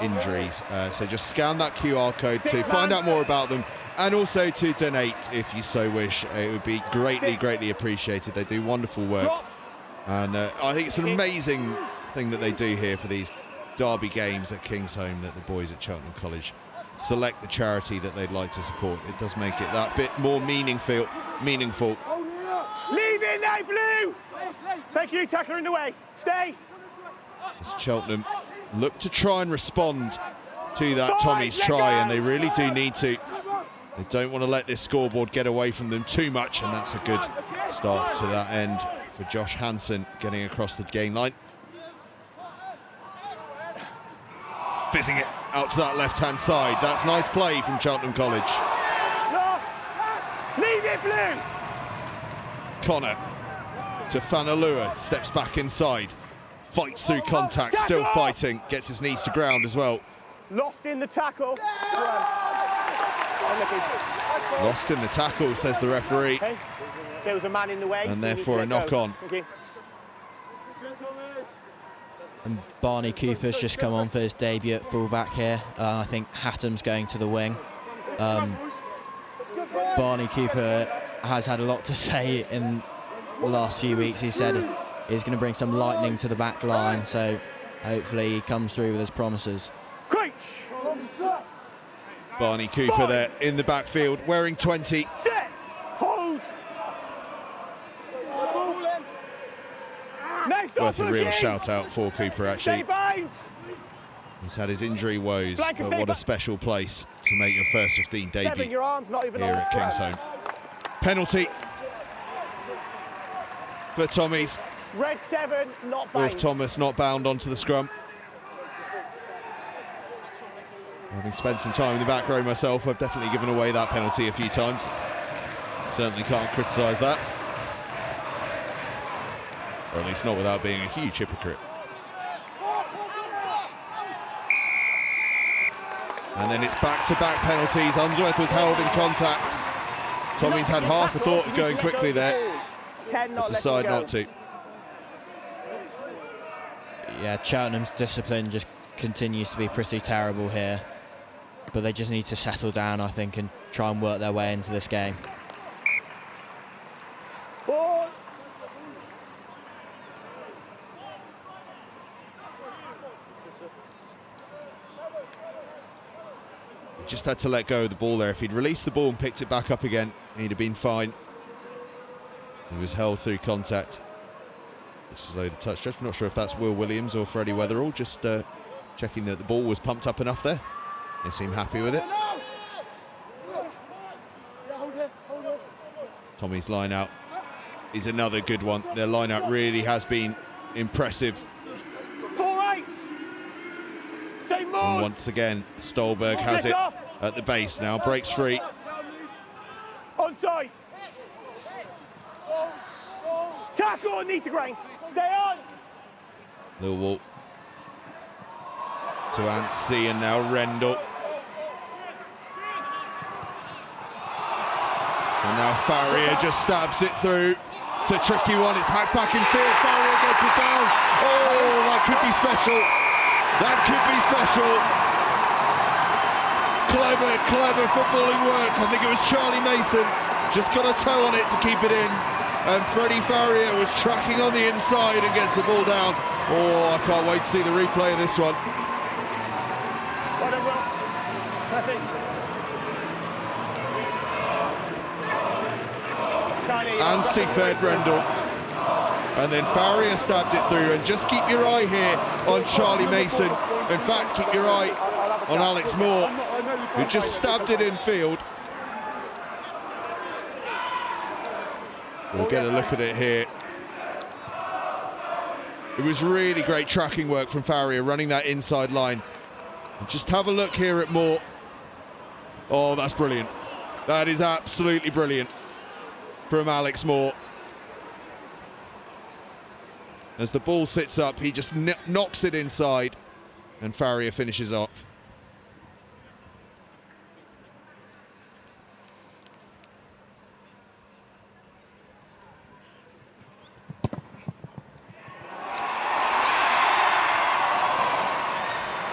injuries. So just scan that QR code to find out more about them and also to donate if you so wish. It would be greatly appreciated. They do wonderful work. And I think it's an amazing thing that they do here for these derby games at KINGSHOLM, that the boys at Cheltenham College select the charity that they'd like to support. It does make it that bit more meaningful. Leave it now, Blue! Thank you, tackler in the way. Stay! As Cheltenham look to try and respond to that Tommy's try, and they really do need to. They don't want to let this scoreboard get away from them too much, and that's a good start to that end for Josh Hansen getting across the gain line. Fizzing it out to that left-hand side. That's nice play from Cheltenham College. Lost! Leave it, Blue! Connor to Fanalua, steps back inside, fights through contact, still fighting, gets his knees to ground as well. Lost in the tackle. Lost in the tackle, says the referee. Okay. There was a man in the way. And therefore a knock on. Okay. And Barney Cooper's just come on for his debut at fullback here. I think Hatham's going to the wing. Barney Cooper has had a lot to say in the last few weeks. He said he's going to bring some lightning to the back line, so hopefully he comes through with his promises. Barney Cooper there in the backfield, wearing 20. Set! Hold! Worth a real shout out for Cooper, actually. He's had his injury woes, but what a special place to make your first 15 debut here at KINGSHOLM. Penalty for Tommy's. Red 7, not bound. With Thomas not bound onto the scrum. Having spent some time in the back row myself, I've definitely given away that penalty a few times. Certainly can't criticise that. Or at least not without being a huge hypocrite. And then it's back-to-back penalties. Unsworth was held in contact. Tommy's had half a thought of going quickly there, but decide not to. Yeah, Cheltenham's discipline just continues to be pretty terrible here. but they just need to settle down, I think, and try and work their way into this game. Just had to let go of the ball there. If he'd released the ball and picked it back up again, he'd have been fine. He was held through contact. Just as though the touch judge, not sure if that's Will Williams or Freddie Weatherall, just checking that the ball was pumped up enough there. They seem happy with it. Tommy's line out is another good one. Their line out really has been impressive. 4-8. Say more. And once again, Stolberg has it at the base now, breaks free. Onside. Tackle on knee to ground. Stay on. Millwall to Anstey and now Rendell. And now Farrier just stabs it through. It's a tricky one. It's hacked back in field. Farrier gets it down. Oh, that could be special. That could be special. Clever footballing work. I think it was Charlie Mason. Just got a toe on it to keep it in. And Freddie Farrier was tracking on the inside and gets the ball down. Oh, I can't wait to see the replay of this one. Well done, Will. Perfect. Anstey fed Rendell. And then Farrier stabbed it through. And just keep your eye here on Charlie Mason. In fact, keep your eye on Alex Moore, who just stabbed it in field. We'll get a look at it here. It was really great tracking work from Farrier, running that inside line. And just have a look here at Moore. Oh, that's brilliant. That is absolutely brilliant from Alex Moore. As the ball sits up, he just knocks it inside, and Farrier finishes off.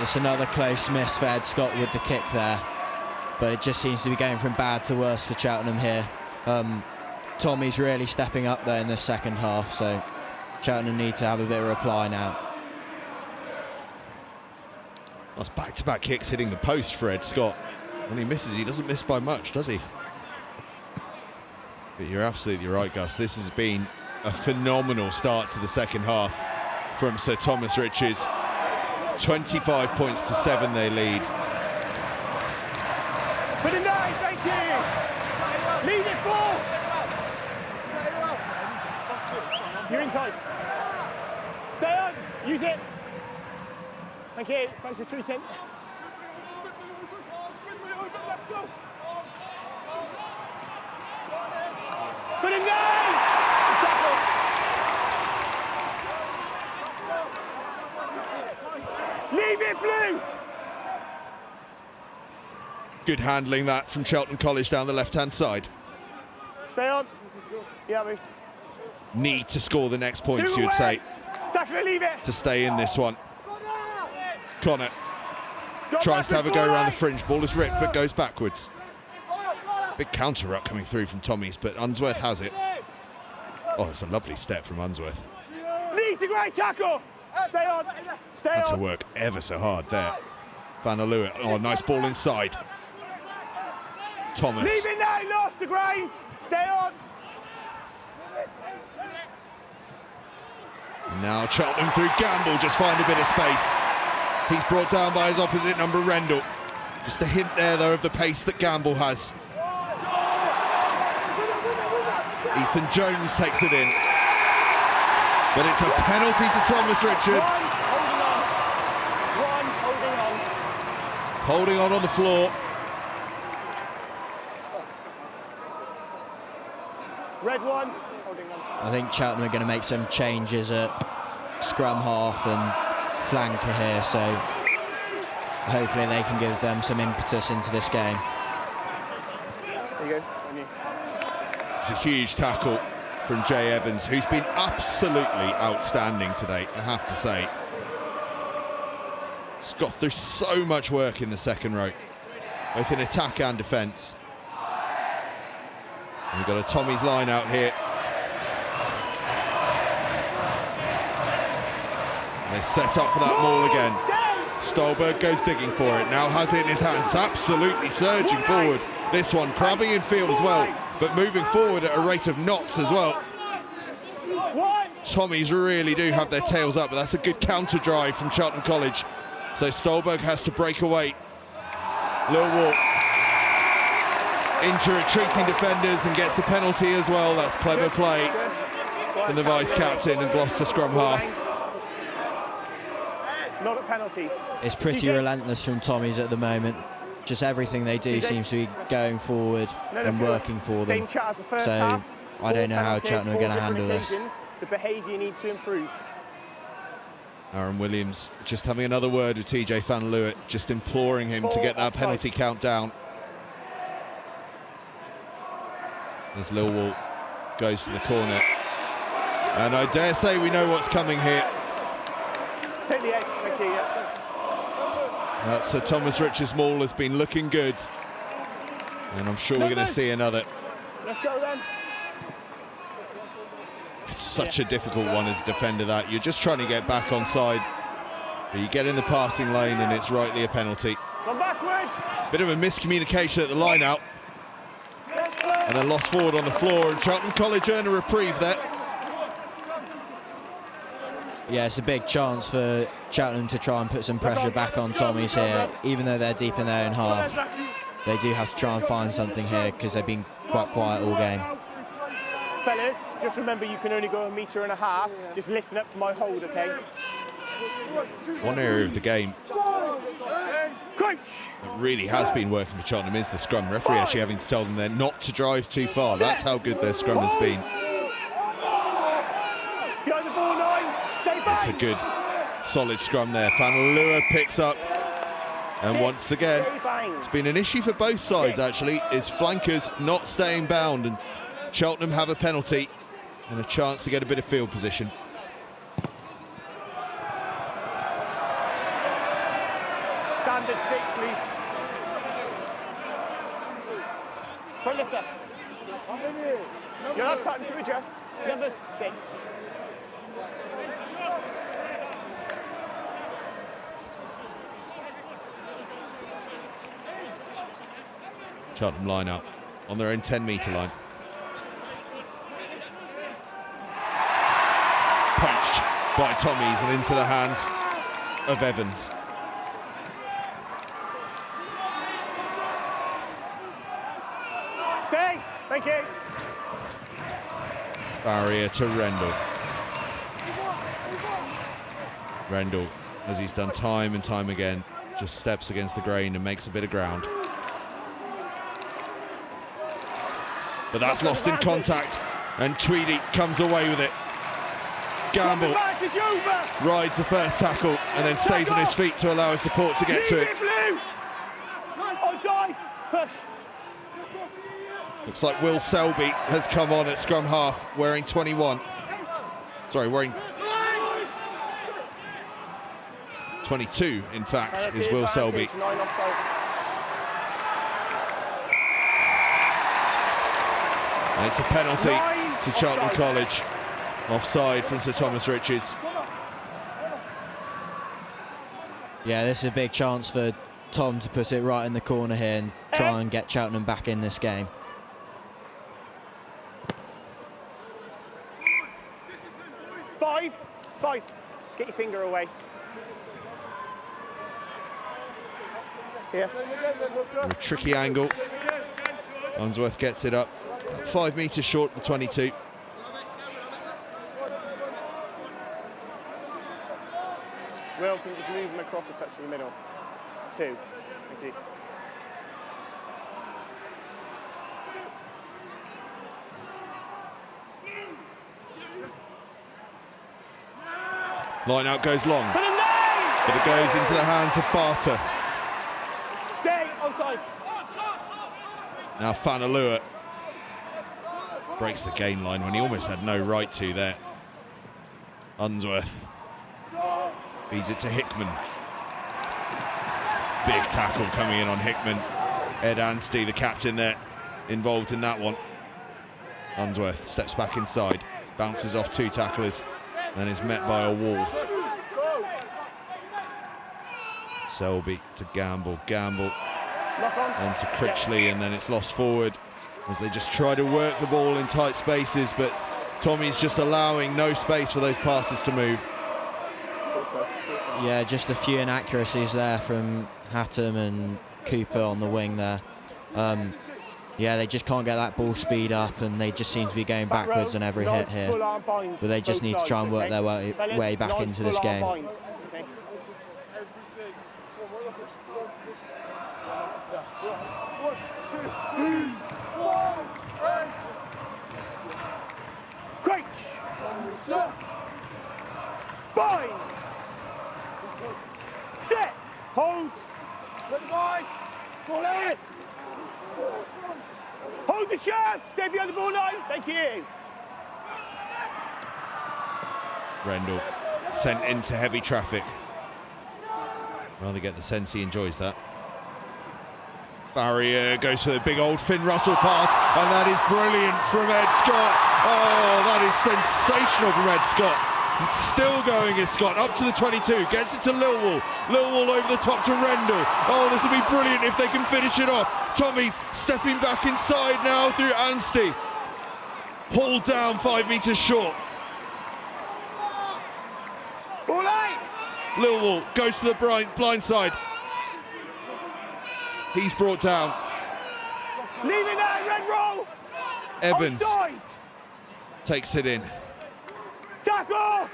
It's another close miss for Ed Scott with the kick there, but it just seems to be going from bad to worse for Cheltenham here. Tommy's really stepping up there in the second half, so Cheltenham need to have a bit of reply now. That's back-to-back kicks hitting the post for Ed Scott. When he misses, he doesn't miss by much, does he? But you're absolutely right, Gus. This has been a phenomenal start to the second half from Sir Thomas Riches. 25 points to 7 they lead. Put it down, thank you. Lead it full. You're inside. Stay on, use it. Thank you, thanks for treating. Put it down. Leave it blue! Good handling that from Cheltenham College down the left-hand side. Stay on. Yeah, move. Need to score the next points, you would say, Tackle it, leave it. to stay in this one. Connor tries to have a go around the fringe. Ball is ripped, but goes backwards. Big counter-ruck coming through from Tommy's, but Unsworth has it. Oh, it's a lovely step from Unsworth. Lead to great tackle. Stay on. Stay Had to on. work ever so hard there. Van der Leeuwen. Oh, nice ball inside. Thomas. Leave it now, lost the grains. Stay on. Now Cheltenham through Gamble, just find a bit of space. He's brought down by his opposite number, Rendell. Just a hint there, though, of the pace that Gamble has. Ethan Jones takes it in. But it's a penalty to Thomas Richards. Holding on the floor. Red one. I think Cheltenham are going to make some changes at scrum half and flanker here, so hopefully they can give them some impetus into this game. There you go. On you. It's a huge tackle from Jay Evans, who's been absolutely outstanding today, I have to say. He's got through so much work in the second row. both in attack and defence. We've got a Tommy's line out here. They set up for that maul again. Stolberg goes digging for it, now has it in his hands, absolutely surging forward. This one crabbing in field as well, but moving forward at a rate of knots as well. Tommies really do have their tails up, but that's a good counter drive from Cheltenham College. So Stolberg has to break away. Little walk into retreating defenders and gets the penalty as well. That's clever play from the vice-captain and Gloucester scrum half. Not at penalties. It's pretty relentless from Tommies at the moment. Just everything they do seems to be going forward and working for them. Same chat as the first So half. I don't know how Cheltenham are going to handle this. The behaviour needs to improve. Aaron Williams just having another word with TJ Van Leeuwen, just imploring him to get that penalty count down. As Lilwall goes to the corner. And I dare say we know what's coming here. Take the edge, thank you. Yes. That Sir Thomas Richards maul has been looking good. And I'm sure we're going to see another. Let's go then. It's such a difficult one as a defender that. You're just trying to get back on side. But you get in the passing lane and it's rightly a penalty. Come backwards. Bit of a miscommunication at the line out. And then lost forward on the floor, and Cheltenham College earn a reprieve there. Yeah, it's a big chance for Cheltenham to try and put some pressure back on Tommies here, even though they're deep in their own half. They do have to try and find something here because they've been quite quiet all game. Fellas, just remember you can only go 1.5 meters. Just listen up to my hold, okay? One area of the game Coach! that really has been working for Cheltenham is the scrum. Referee actually having to tell them they're not to drive too far. That's how good their scrum has been. Behind the ball 9, stay back! It's a good, solid scrum there. Van Leeuwen picks up. And once again, it's been an issue for both sides actually, is flankers not staying bound, and Cheltenham have a penalty and a chance to get a bit of field position. Standard 6, please. Front lifter. You'll have time to adjust. Number 6. Cheltenham line up on their own 10-metre line. Punched by Tommies and into the hands of Evans. Stay! Thank you. Barrier to Rendell. Rendell, as he's done time and time again, just steps against the grain and makes a bit of ground. But that's lost in contact, and Tweedy comes away with it. Gamble rides the first tackle and then stays on his feet to allow his support to get to it. Onside! Push! Looks like Will Selby has come on at scrum half wearing 21. Sorry, wearing 22, in fact, is Will Selby. And it's a penalty to Cheltenham College. Offside from Sir Thomas Richards. Yeah, this is a big chance for Tom to put it right in the corner here and try and get Cheltenham back in this game. Five. Get your finger away. Here. A tricky angle. Unsworth gets it up. 5 metres short of the 22. Will, can you just move them across the touch to the middle? 2. Thank you. Line out goes long, but it goes into the hands of Barter. Stay onside. Now Van Leeuwen breaks the gain line when he almost had no right to there. Unsworth feeds it to Hickman. Big tackle coming in on Hickman. Ed Anstey, the captain there, involved in that one. Unsworth steps back inside, bounces off 2 tacklers, and is met by a wall. Selby to Gamble, on to Critchley, and then it's lost forward as they just try to work the ball in tight spaces, but Tommy's just allowing no space for those passes to move. Yeah, just a few inaccuracies there from Hatton and Cooper on the wing there. Yeah, they just can't get that ball speed up, and they just seem to be going backwards on every hit here. But they just need to try and work their way back into this game. Great! Bind! Set! Hold! Ready, boys! Fall in! Hold the shirt! Stay behind the ball line! Thank you! Rendell sent into heavy traffic. Rather get the sense he enjoys that. Barrier goes for the big old Finn Russell pass, and that is brilliant from Ed Scott. Oh, that is sensational from Ed Scott. Still going is Scott, up to the 22, gets it to Lilwall. Lilwall over the top to Rendell. Oh, this will be brilliant if they can finish it off. Tommy's stepping back inside now through Anstey. Hauled down 5 metres short. Ball out! Lilwall goes to the blind side. He's brought down. Leave it there, red roll! Evans Onside. takes it in. Tackle!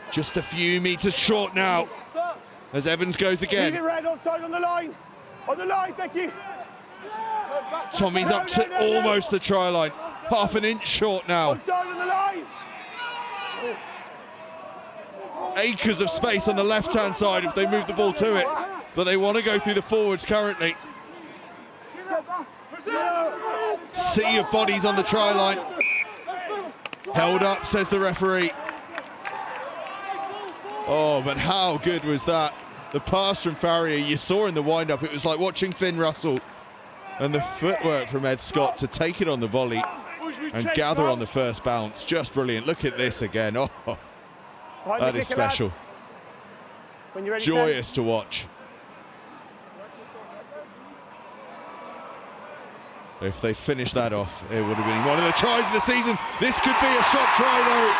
Just a few metres short now as Evans goes again. Leave it red, onside on the line. On the line, thank you. Tommy's up to almost the try line. Half an inch short now. Onside on the line. Acres of space on the left-hand side if they move the ball to it. But they want to go through the forwards currently. Sea of bodies on the try line. Held up, says the referee. Oh, but how good was that? The pass from Farrier, you saw in the wind-up, it was like watching Finn Russell. And the footwork from Ed Scott to take it on the volley and gather on the first bounce. Just brilliant. Look at this again. Oh, that is special. Joyous to watch. If they finished that off, it would have been one of the tries of the season. This could be a shot try, though.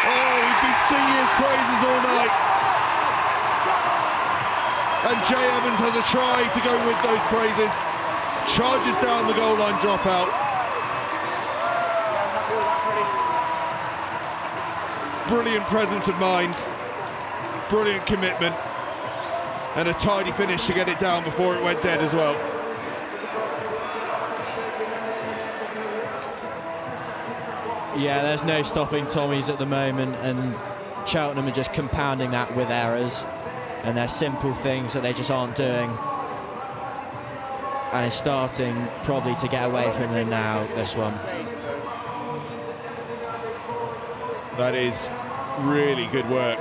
Oh, we've been singing his praises all night. And Jay Evans has a try to go with those praises. Charges down the goal line dropout. Brilliant presence of mind. Brilliant commitment. And a tidy finish to get it down before it went dead as well. Yeah, there's no stopping Tommy's at the moment, and Cheltenham are just compounding that with errors, and they're simple things that they just aren't doing. And it's starting probably to get away from them now, this one. That is really good work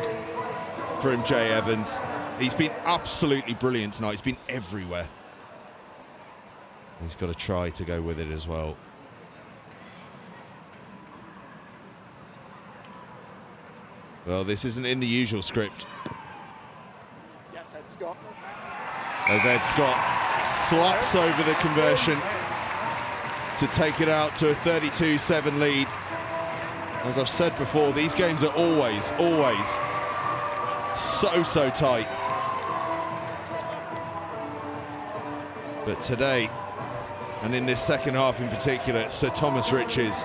from Jay Evans. He's been absolutely brilliant tonight. He's been everywhere. He's got a try to go with it as well. Well, this isn't in the usual script. Yes, Ed Scott. As Ed Scott slaps over the conversion to take it out to a 32-7 lead. As I've said before, these games are always so tight. But today, and in this second half in particular, Sir Thomas Riches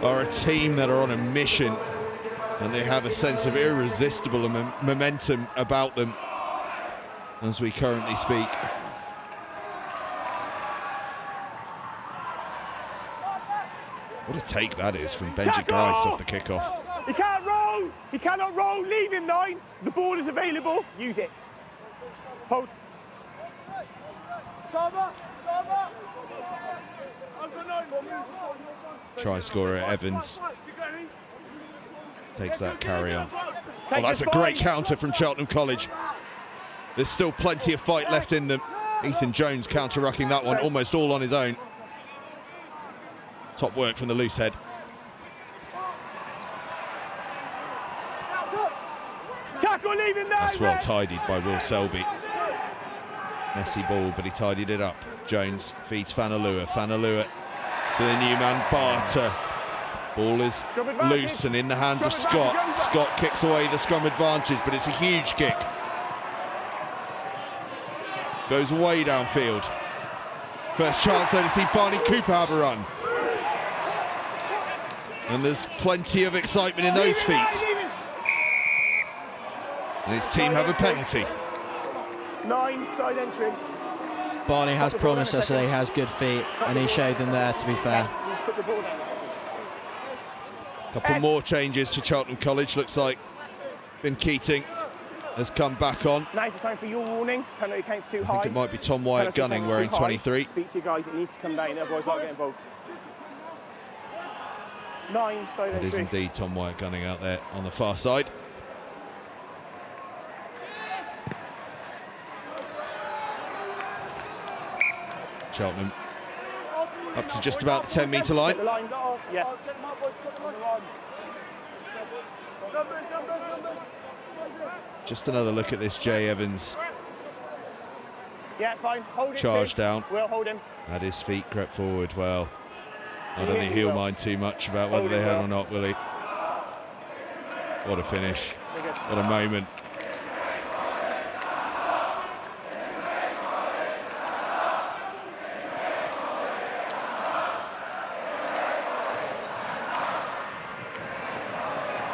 are a team that are on a mission, and they have a sense of irresistible momentum about them as we currently speak. What a take that is from Benji Grice off the kickoff. He can't roll! He cannot roll! Leave him, 9! The ball is available. Use it. Hold. Try scorer Evans takes that carry on. Oh, that's a great counter from Cheltenham College. There's still plenty of fight left in them. Ethan Jones counter-rucking that one almost all on his own. Top work from the loose head. Tackle, leave him there. That's well tidied by Will Selby. Messy ball, but he tidied it up. Jones feeds Fanalua. Fanalua to the new man, Barter. Ball is loose and in the hands of Scott. Scott kicks away the scrum advantage, but it's a huge kick. Goes way downfield. First chance though to see Barney Cooper have a run. And there's plenty of excitement in those feet. And his team have a penalty. 9, side entry. Barney has promised us that he has good feet, and he showed them there, to be fair. Couple more changes for Cheltenham College. Looks like Finn Keating has come back on. Now's the time for your warning. Penalty counts too high. I think it might be Tom Wyatt Gunning wearing 23. Speak to you guys, it needs to come down, otherwise I'll get involved. 9, side It is entry. indeed Tom Wyatt Gunning out there on the far side. Cheltenham up to just about the 10-metre line. The lines are off, yes. Just another look at this Jay Evans. Yeah, fine. Hold it. Charge down. We'll hold him. Had his feet crept forward. Well, I don't think he'll mind too much about whether they had or not, will he? What a finish. What a moment.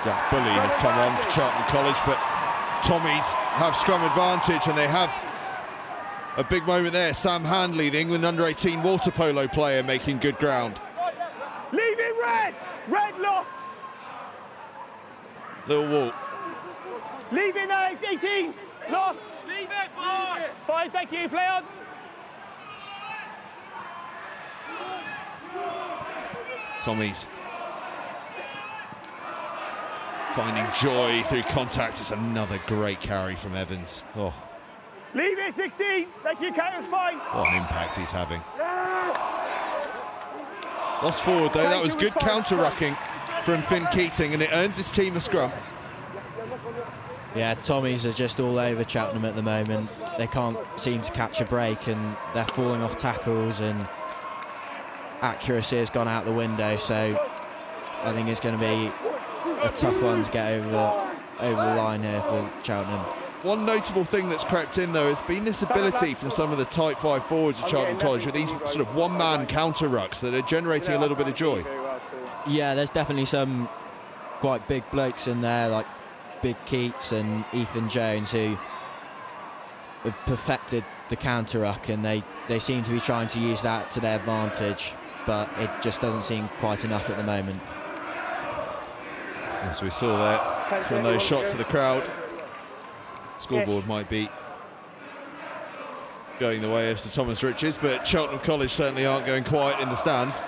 Jack Bully has come on for Cheltenham College, but Tommies have scrum advantage and they have a big moment there. Sam Handley, the England under-18 water polo player, making good ground. Leave it red! Red loft! Little walk. Leave it now, 18! Lost! Leave it, boy! Fine, thank you, play on! Tommies finding joy through contact. It's another great carry from Evans. Oh, Leave it, 16! Thank you, Kate, it's fine! what an impact he's having. Lost forward though, that was good counter-rucking from Finn Keating, and it earns his team a scrum. Yeah, Tommies are just all over Cheltenham at the moment. They can't seem to catch a break, and they're falling off tackles, and accuracy has gone out the window, so I think it's going to be a tough one to get over the line here for Cheltenham. One notable thing that's crept in though has been this ability from some of the type 5 forwards at Cheltenham College with these sort of one-man counter rucks that are generating a little bit of joy. Yeah, there's definitely some quite big blokes in there, like Big Keats and Ethan Jones, who have perfected the counter ruck, and they seem to be trying to use that to their advantage, but it just doesn't seem quite enough at the moment. As we saw there from those shots of the crowd, scoreboard might be going the way of Sir Thomas Riches, but Cheltenham College certainly aren't going quiet in the stands.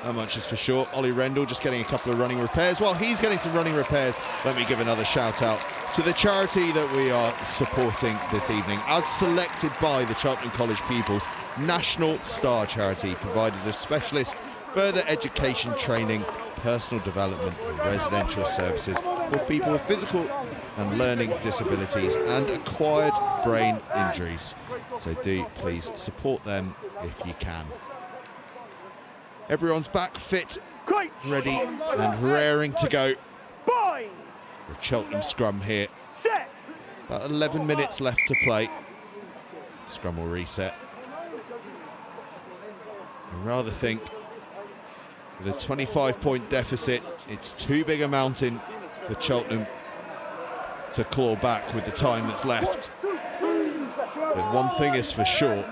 That much is for sure. Ollie Rendell just getting a couple of running repairs. While he's getting some running repairs, let me give another shout out to the charity that we are supporting this evening, as selected by the Cheltenham College pupils. National Star Charity, providers of specialist further education training, personal development and residential services for people with physical and learning disabilities and acquired brain injuries. So do please support them if you can. Everyone's back fit, ready and raring to go. The Cheltenham scrum here. About 11 minutes left to play. Scrum will reset. I rather think with a 25-point deficit, it's too big a mountain for Cheltenham to claw back with the time that's left. But one thing is for sure,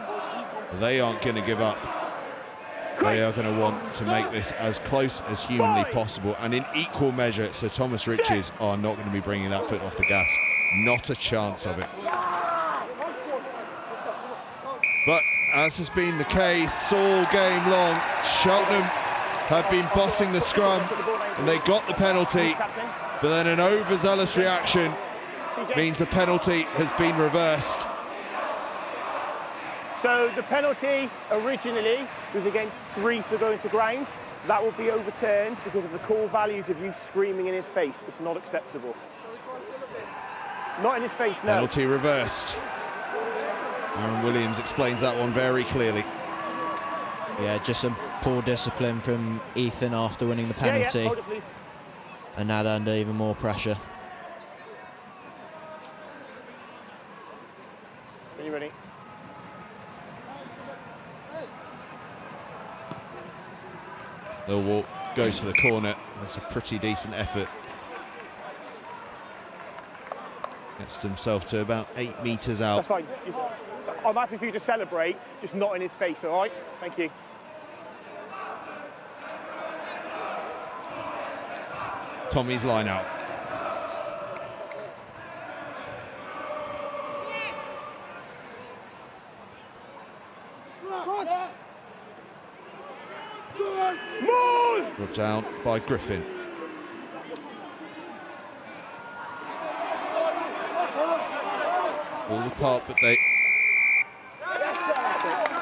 they aren't going to give up. They are going to want to make this as close as humanly possible, and in equal measure, Sir Thomas Riches are not going to be bringing that foot off the gas. Not a chance of it. But as has been the case all game long, Cheltenham have been bossing the scrum, and they got the penalty, but then an overzealous reaction means the penalty has been reversed. So the penalty originally was against 3 for going to ground. That will be overturned because of the core values of you screaming in his face. It's not acceptable. Not in his face, no. Penalty reversed. Aaron Williams explains that one very clearly. Yeah, just some poor discipline from Ethan after winning the penalty. Yeah, hold it, please. And now they're under even more pressure. Are you ready? Millwall goes for the corner. That's a pretty decent effort. Gets himself to about 8 metres out. That's fine. I'm happy for you to celebrate, just not in his face, all right? Thank you. Tommy's line out. Rubbed out by Griffin. All apart, but they...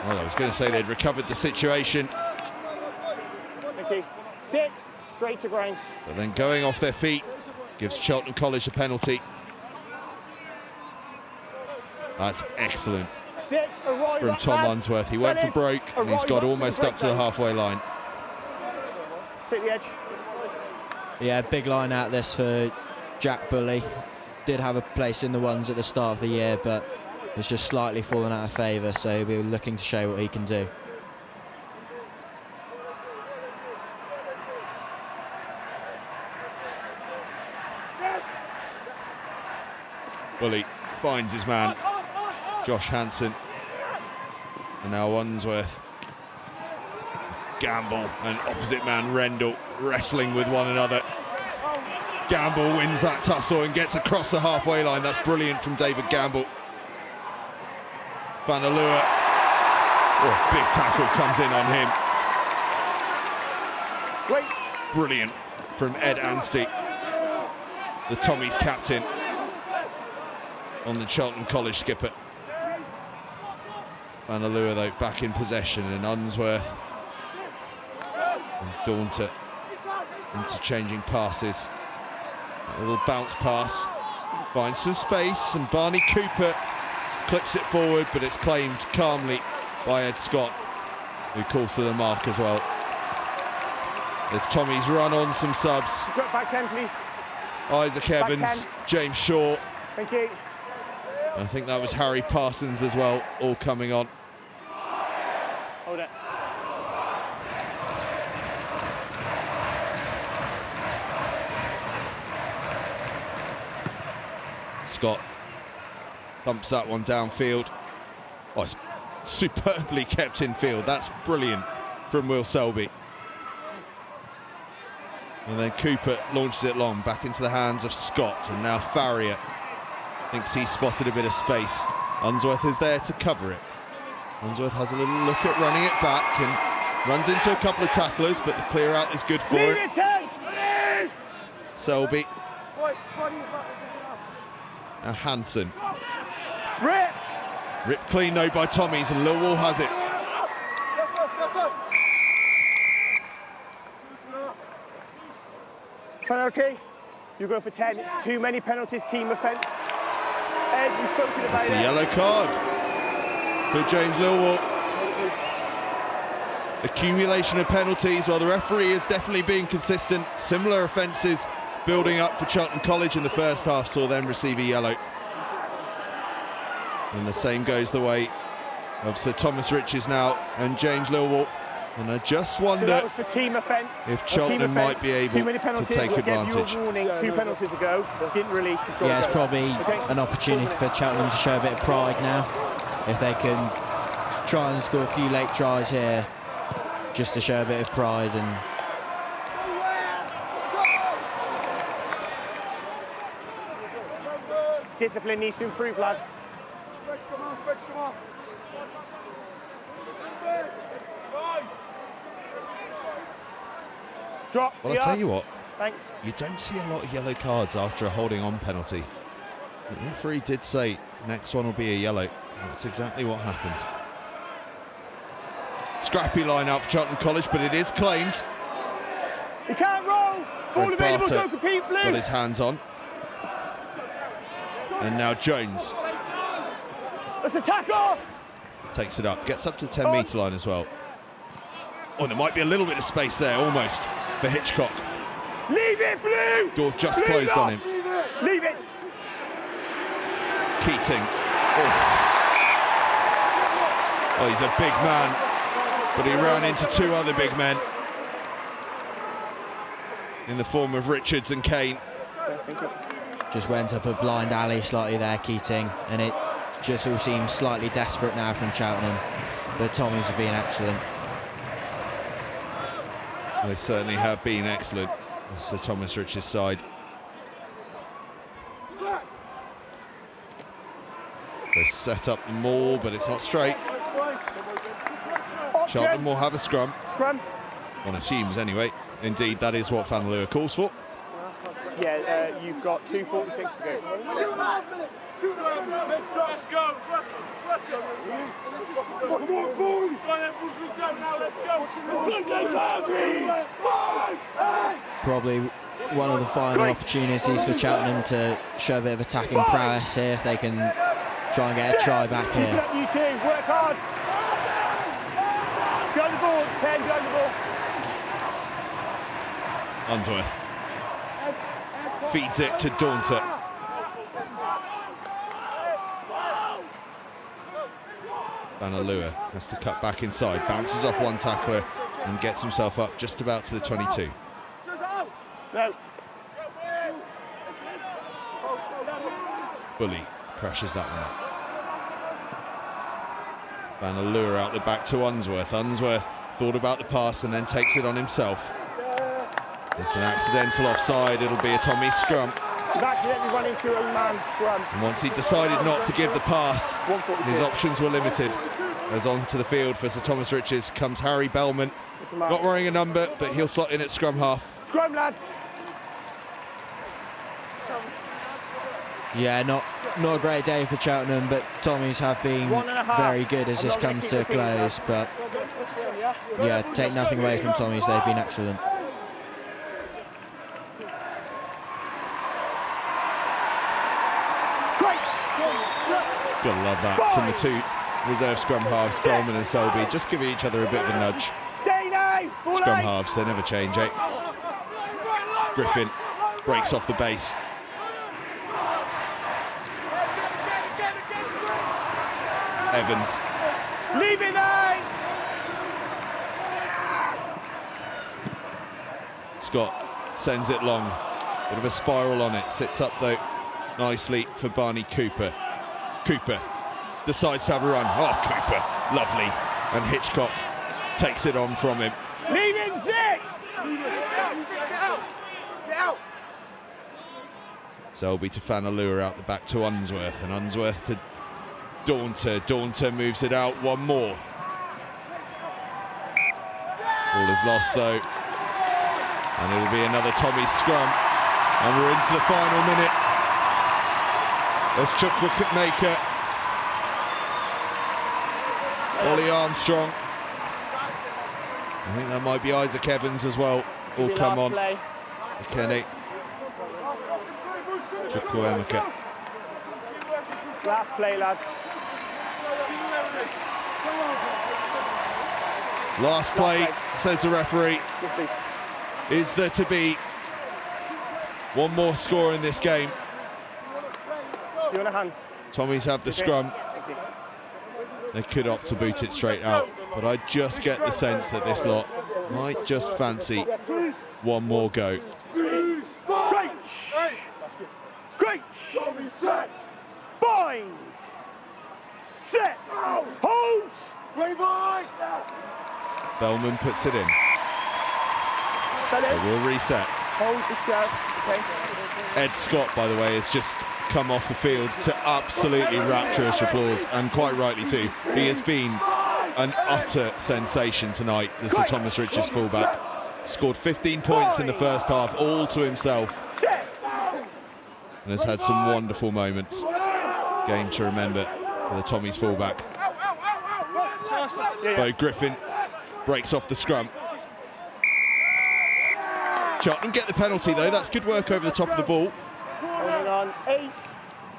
Well, I was going to say they'd recovered the situation. Thank you. 6, straight to ground. But then going off their feet gives Cheltenham College a penalty. That's excellent 6, arrive from up, Tom lads. Unsworth. He went for Fellas, broke and he's arrive got up almost to the up to the breakdown. halfway line. Take the edge. Yeah, big line out this for Jack Bully. Did have a place in the ones at the start of the year, but it's just slightly fallen out of favour, so he'll be looking to show what he can do. Bully finds his man, Josh Hansen. And now Unsworth. Gamble and opposite man Rendell wrestling with one another. Gamble wins that tussle and gets across the halfway line. That's brilliant from David Gamble. Van der Leeuwen. Oh, big tackle comes in on him. Wait. Brilliant from Ed Anstey, the Tommy's captain, on the Cheltenham College skipper. Van der Leeuwen, though, back in possession, and Unsworth and Daunter interchanging passes. A little bounce pass, finds some space, and Barney Cooper clips it forward, but it's claimed calmly by Ed Scott, who calls to the mark as well. As Tommy's run on some subs. Back 10, please. Isaac Evans, James Shaw. Thank you. I think that was Harry Parsons as well, all coming on. Hold it. Scott thumps that one downfield. Oh, it's superbly kept in field. That's brilliant from Will Selby. And then Cooper launches it long, back into the hands of Scott, and now Farrier thinks he's spotted a bit of space. Unsworth is there to cover it. Unsworth has a little look at running it back and runs into a couple of tacklers, but the clear out is good for him. Selby. Now Hansen. Ripped clean though by Tommy's, and Millwall has it. Penalty. You go for 10. Too many penalties, team offence. Ed, we've spoken about That's it. a yellow card for James Millwall. Accumulation of penalties. Well, the referee is definitely being consistent. Similar offences building up for Cheltenham College in the first half, saw them receive a yellow. And the same goes the way of Sir Thomas Riches now and James Millwall. And I just wonder so that was for team offence. if Cheltenham might be able Too many penalties. to take We'll advantage. give you a warning 2 penalties ago. Didn't release. Yeah, it's probably an opportunity for Cheltenham to show a bit of pride now. If they can try and score a few late tries here, just to show a bit of pride. And discipline needs to improve, lads. Come on, come on. Drop. Well, I'll tell you what, Thanks. you don't see a lot of yellow cards after a holding on penalty. The referee did say next one will be a yellow. That's exactly what happened. Scrappy line out for Cheltenham College, but it is claimed. You can't roll. Ball available, Barter go compete, blue. got his hands on. And now Jones Let's attack off. takes it up, gets up to the 10-metre line as well. Oh, there might be a little bit of space there, almost, for Hitchcock. Leave it, blue. Door just Blue closed on him. Leave it. Keating. Oh, he's a big man, but he ran into two other big men in the form of Richards and Kane. Just went up a blind alley slightly there, Keating, and it just all seems slightly desperate now from Cheltenham, but Tommies have been excellent. They certainly have been excellent. That's the Thomas Richards side. They set up the maul, but it's not straight. Cheltenham will have a scrum. Scrum. One assumes anyway. Indeed, that is what Van Leeuwen calls for. Yeah, you've got 2:46 to go. Let's go. Probably one of the final opportunities for Cheltenham to show a bit of attacking prowess here if they can try and get a try back here. You two, work hard. Go the ball, 10, go the ball. Unsworth feeds it to Daunter. Van Leeuwen has to cut back inside, bounces off one tackler and gets himself up just about to the 22. No. Bully crashes that one up. Van Leeuwen out the back to Unsworth. Unsworth thought about the pass and then takes it on himself. It's an accidental offside, it'll be a Tommy scrum. You've accidentally run into your own man, scrum. And once he decided not to give the pass, his options were limited. As on to the field for Sir Thomas Richards comes Harry Bellman. Not wearing a number, but he'll slot in at scrum half. Scrum, lads. Yeah, not a great day for Cheltenham, but Tommies have been very good as this comes to a close. But yeah, take nothing away from Tommies, they've been excellent. Gotta love that from the two reserve scrum halves, Bellman and Selby, just giving each other a bit of a nudge. Stay now. Scrum halves, they never change, eh? Griffin breaks off the base. Evans. Leave it now. Scott sends it long. Bit of a spiral on it. Sits up though nicely for Barney Cooper. Cooper decides to have a run. Oh, Cooper, lovely. And Hitchcock takes it on from him. Leave him 6. Get out. Selby to Van Leeuwen out the back to Unsworth, and Unsworth to Daunter. Daunter moves it out, one more. Ball is lost though. And it'll be another Tommy scrum. And we're into the final minute. As Chuck wicket maker, Ollie Armstrong. I think that might be Isaac Evans as well. All come on. Kenny. Chukwuemeka. Last play, lads. Last play, says the referee. Yes, please. Is there to be one more score in this game? Do you want a hand? Tommies have the scrum. They could opt to boot it straight out, but I just get the sense that this lot might just fancy one more go. Great! Bind! Set! Hold! Bellman puts it in. Fellas, They will reset. hold the shove, okay? Ed Scott, by the way, has just come off the field to absolutely rapturous applause, and quite rightly too. He has been an utter sensation tonight, the Sir Thomas Richards fullback. Scored 15 points in the first half, all to himself. and has had some wonderful moments. Game to remember for the Tommies fullback. Bo Griffin breaks off the scrum. Cheltenham get the penalty though, that's good work over the top of the ball. Holding on, 8,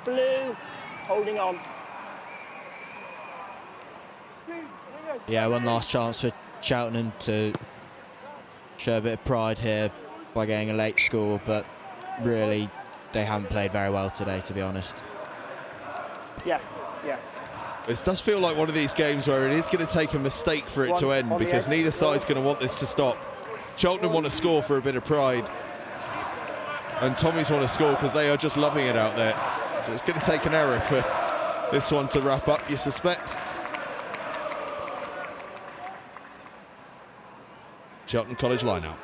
blue, holding on. Yeah, one last chance for Cheltenham to show a bit of pride here by getting a late score, but really they haven't played very well today, to be honest. Yeah. It does feel like one of these games where it is going to take a mistake for it to end, because neither side's going to want this to stop. Cheltenham want to score for a bit of pride, and Tommies want to score because they are just loving it out there. So it's going to take an error for this one to wrap up, you suspect. Cheltenham College line-out.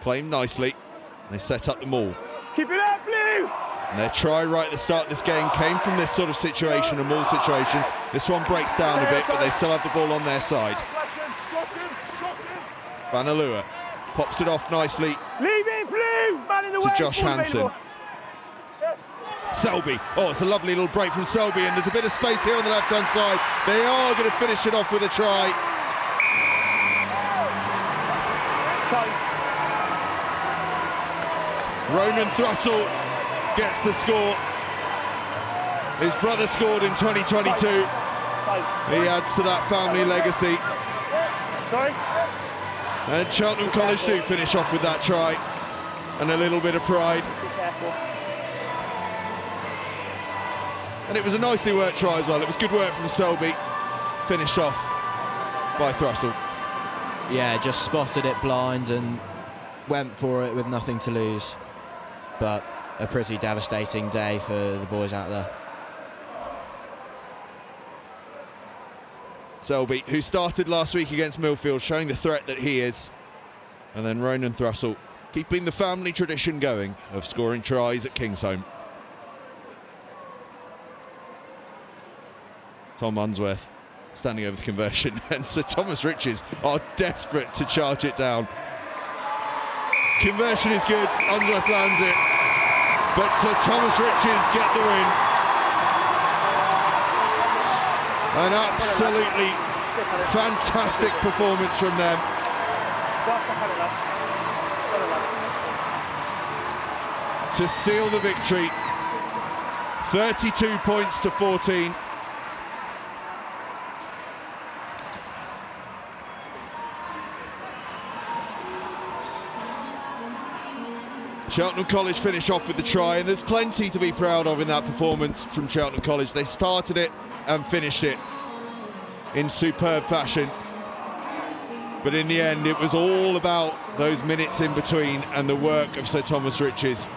Claimed nicely. They set up the maul. Keep it up, blue! And their try right at the start of this game came from this sort of situation, a maul situation. This one breaks down a bit, but they still have the ball on their side. Vanalua pops it off nicely. Leave it, blue! Man in the way! To Josh Hansen. Selby. Oh, it's a lovely little break from Selby, and there's a bit of space here on the left-hand side. They are going to finish it off with a try. Ronan Thrussell gets the score. His brother scored in 2022. He adds to that family legacy. And Cheltenham College do finish off with that try and a little bit of pride. And it was a nicely worked try as well. It was good work from Selby, finished off by Thrussell. Yeah, just spotted it blind and went for it with nothing to lose. But a pretty devastating day for the boys out there. Selby, who started last week against Millfield, showing the threat that he is. And then Ronan Thrussell, keeping the family tradition going of scoring tries at KINGSHOLM. Tom Unsworth standing over the conversion, and Sir Thomas Riches are desperate to charge it down. Conversion is good, Unsworth lands it, but Sir Thomas Riches get the win. An absolutely fantastic performance from them. To seal the victory, 32 points to 14. Cheltenham College finish off with the try, and there's plenty to be proud of in that performance from Cheltenham College. They started it and finished it in superb fashion. But in the end, it was all about those minutes in between and the work of Sir Thomas Riches,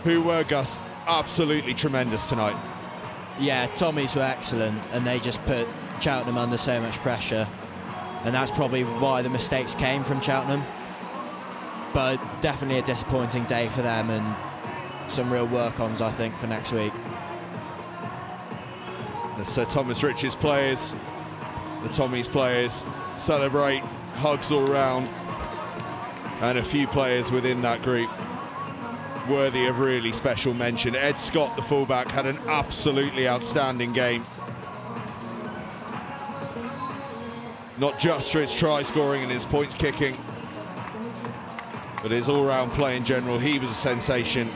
who were, Gus, absolutely tremendous tonight. Yeah, Tommies were excellent, and they just put Cheltenham under so much pressure. And that's probably why the mistakes came from Cheltenham. But definitely a disappointing day for them, and some real work-ons, I think, for next week. The Sir Thomas Riches players, the Tommies players, celebrate, hugs all round, and a few players within that group worthy of really special mention. Ed Scott, the fullback, had an absolutely outstanding game. Not just for his try scoring and his points kicking, but his all-round play in general. He was a sensation.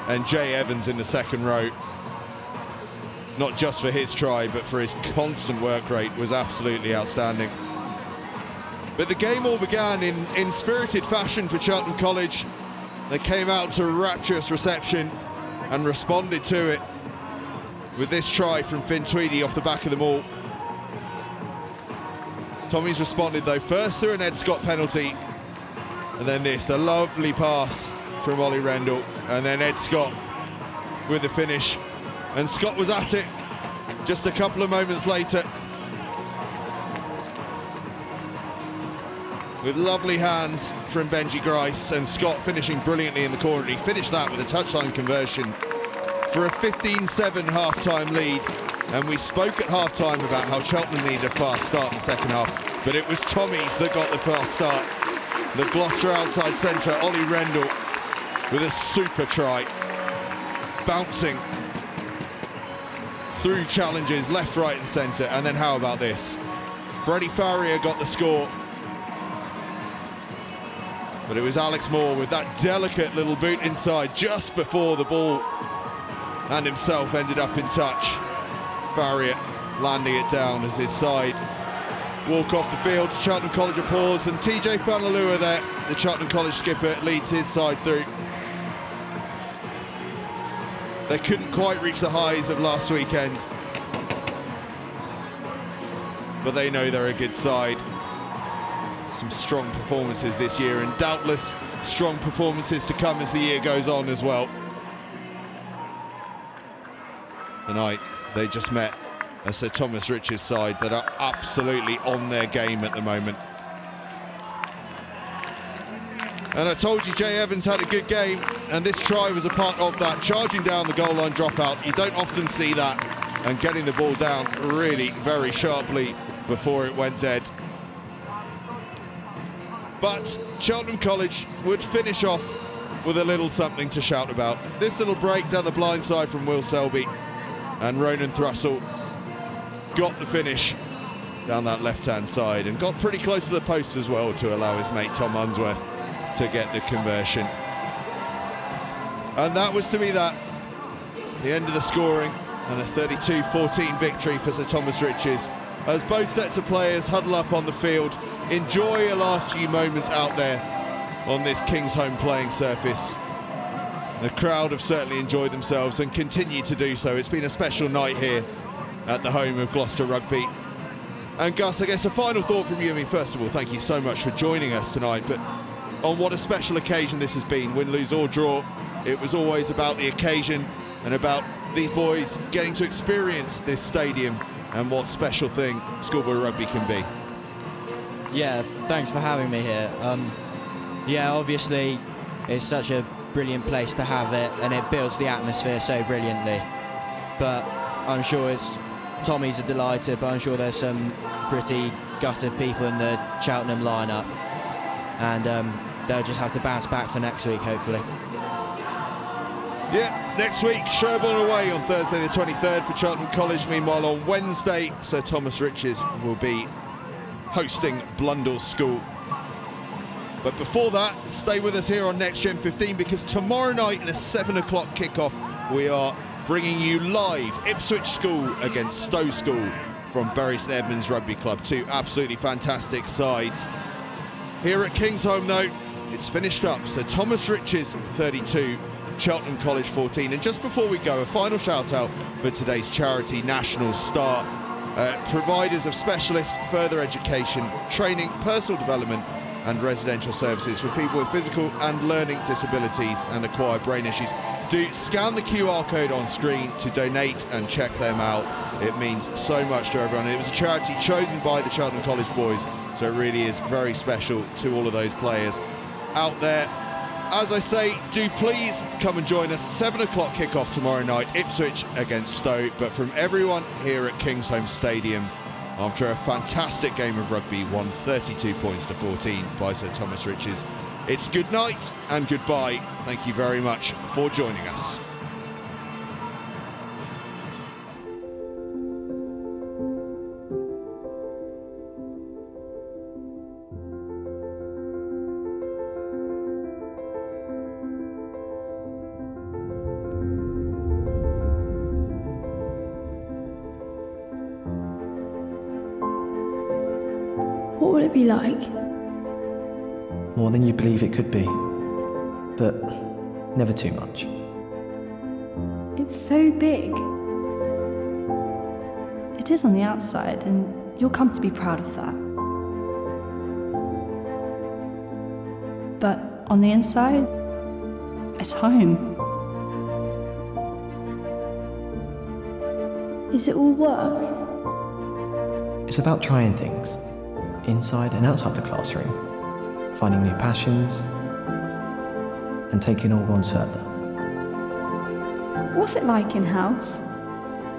And Jay Evans in the second row, not just for his try, but for his constant work rate, was absolutely outstanding. But the game all began in spirited fashion for Cheltenham College. They came out to a rapturous reception and responded to it with this try from Finn Tweedy off the back of the maul. Tommies responded though, first through an Ed Scott penalty, and then this, a lovely pass from Ollie Rendell, and then Ed Scott with the finish. And Scott was at it just a couple of moments later with lovely hands from Benji Grice, and Scott finishing brilliantly in the corner. He finished that with a touchline conversion for a 15-7 half-time lead. And we spoke at half-time about how Cheltenham needed a fast start in the second half, but it was Tommies that got the fast start. The Gloucester outside centre, Ollie Rendell, with a super try, bouncing through challenges left, right and centre. And then how about this? Freddie Farrier got the score, but it was Alex Moore with that delicate little boot inside just before the ball and himself ended up in touch. Farrier landing it down as his side walk off the field. Cheltenham College applause, and TJ Fanalua there, the Cheltenham College skipper, leads his side through. They couldn't quite reach the highs of last weekend, but they know they're a good side. Some strong performances this year, and doubtless strong performances to come as the year goes on as well. Tonight, they just met a Sir Thomas Rich's side that are absolutely on their game at the moment. And I told you Jay Evans had a good game, and this try was a part of that. Charging down the goal line dropout, you don't often see that, and getting the ball down really very sharply before it went dead. But Cheltenham College would finish off with a little something to shout about. This little break down the blind side from Will Selby, and Ronan Thrussell got the finish down that left-hand side and got pretty close to the post as well to allow his mate Tom Unsworth to get the conversion. And that was to be that, the end of the scoring, and a 32-14 victory for Sir Thomas Rich's, as both sets of players huddle up on the field, enjoy a last few moments out there on this Kingsholm playing surface. The crowd have certainly enjoyed themselves and continue to do so. It's been a special night here at the home of Gloucester Rugby. And Gus, I guess a final thought from you. I mean, first of all, thank you so much for joining us tonight, but on what a special occasion this has been, win, lose or draw, it was always about the occasion and about these boys getting to experience this stadium and what special thing schoolboy rugby can be. Yeah, thanks for having me here. Yeah, obviously it's such a brilliant place to have it, and it builds the atmosphere so brilliantly. But I'm sure Tommy's are delighted, but I'm sure there's some pretty gutted people in the Cheltenham lineup, and they'll just have to bounce back for next week, hopefully. Yeah, next week, Sherborne away on Thursday the 23rd for Cheltenham College. Meanwhile, on Wednesday, Sir Thomas Rich's will be hosting Blundell School. But before that, stay with us here on NextGen15, because tomorrow night at a 7 o'clock kickoff, we are bringing you live Ipswich School against Stowe School from Bury St Edmunds Rugby Club. Two absolutely fantastic sides. Here at Kingsholm, though, it's finished up. So Thomas Rich's 32, Cheltenham College 14. And just before we go, a final shout out for today's charity National Star. Providers of specialist further education, training, personal development and residential services for people with physical and learning disabilities and acquired brain issues. Do scan the QR code on screen to donate and check them out. It means so much to everyone. It was a charity chosen by the Cheltenham College boys, so it really is very special to all of those players out there. As I say, do please come and join us. 7 o'clock kickoff tomorrow night, Ipswich against Stowe. But from everyone here at Kingsholm Stadium, after a fantastic game of rugby, won 32 points to 14 by Sir Thomas Rich's, it's good night and goodbye. Thank you very much for joining us. What will it be like? More than you believe it could be, but never too much. It's so big. It is on the outside, and you'll come to be proud of that. But on the inside, it's home. Is it all work? It's about trying things, inside and outside the classroom, finding new passions, and taking all one further. What's it like in-house?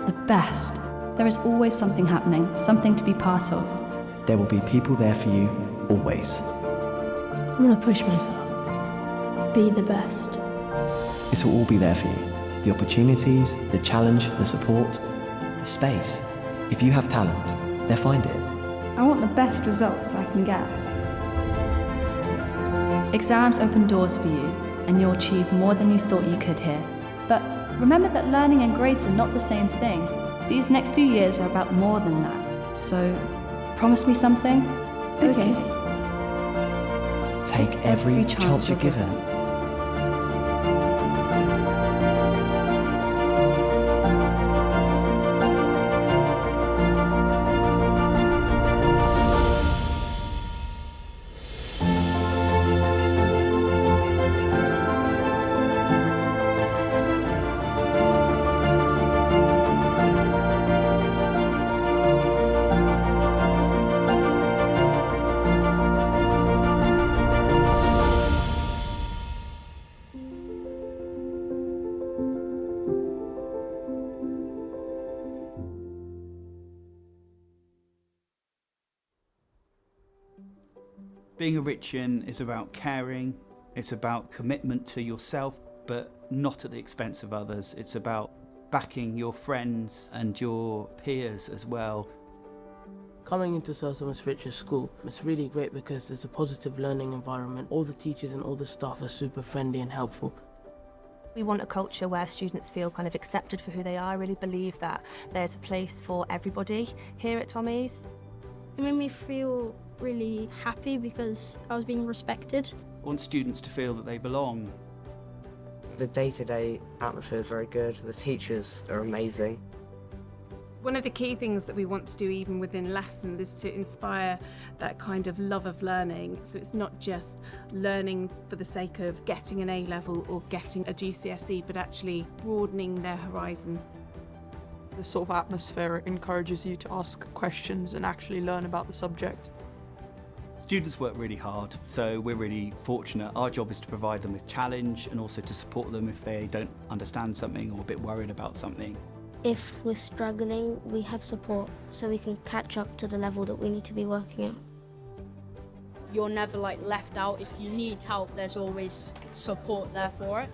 The best. There is always something happening, something to be part of. There will be people there for you, always. I'm gonna push myself. Be the best. This will all be there for you. The opportunities, the challenge, the support, the space. If you have talent, they'll find it. I want the best results I can get. Exams open doors for you, and you'll achieve more than you thought you could here. But remember that learning and grades are not the same thing. These next few years are about more than that. So, promise me something? Okay. Take every chance you're given. Being a Richin is about caring, it's about commitment to yourself, but not at the expense of others. It's about backing your friends and your peers as well. Coming into Sir Thomas Rich's school, it's really great because it's a positive learning environment. All the teachers and all the staff are super friendly and helpful. We want a culture where students feel kind of accepted for who they are. I really believe that there's a place for everybody here at Tommy's. It made me feel really happy because I was being respected. I want students to feel that they belong. The day-to-day atmosphere is very good. The teachers are amazing. One of the key things that we want to do even within lessons is to inspire that kind of love of learning. So it's not just learning for the sake of getting an A-level or getting a GCSE, but actually broadening their horizons. The sort of atmosphere encourages you to ask questions and actually learn about the subject. Students work really hard, so we're really fortunate. Our job is to provide them with challenge and also to support them if they don't understand something or a bit worried about something. If we're struggling, we have support so we can catch up to the level that we need to be working at. You're never like left out. If you need help, there's always support there for it.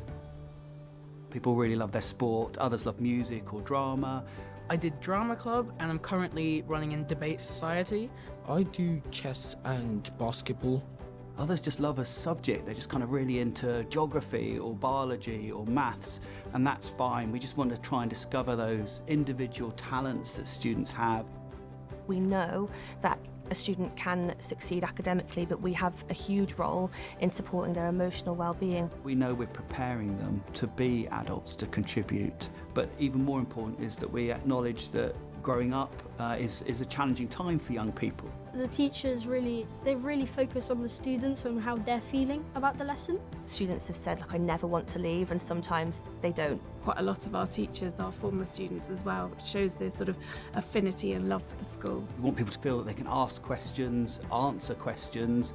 People really love their sport, others love music or drama. I did drama club and I'm currently running in debate society. I do chess and basketball. Others just love a subject. They're just kind of really into geography or biology or maths, and that's fine. We just want to try and discover those individual talents that students have. We know that a student can succeed academically, but we have a huge role in supporting their emotional well-being. We know we're preparing them to be adults, to contribute, but even more important is that we acknowledge that growing up is a challenging time for young people. The teachers really focus on the students and how they're feeling about the lesson. Students have said, like, I never want to leave, and sometimes they don't. Quite a lot of our teachers are former students as well, which shows their sort of affinity and love for the school. We want people to feel that they can ask questions, answer questions,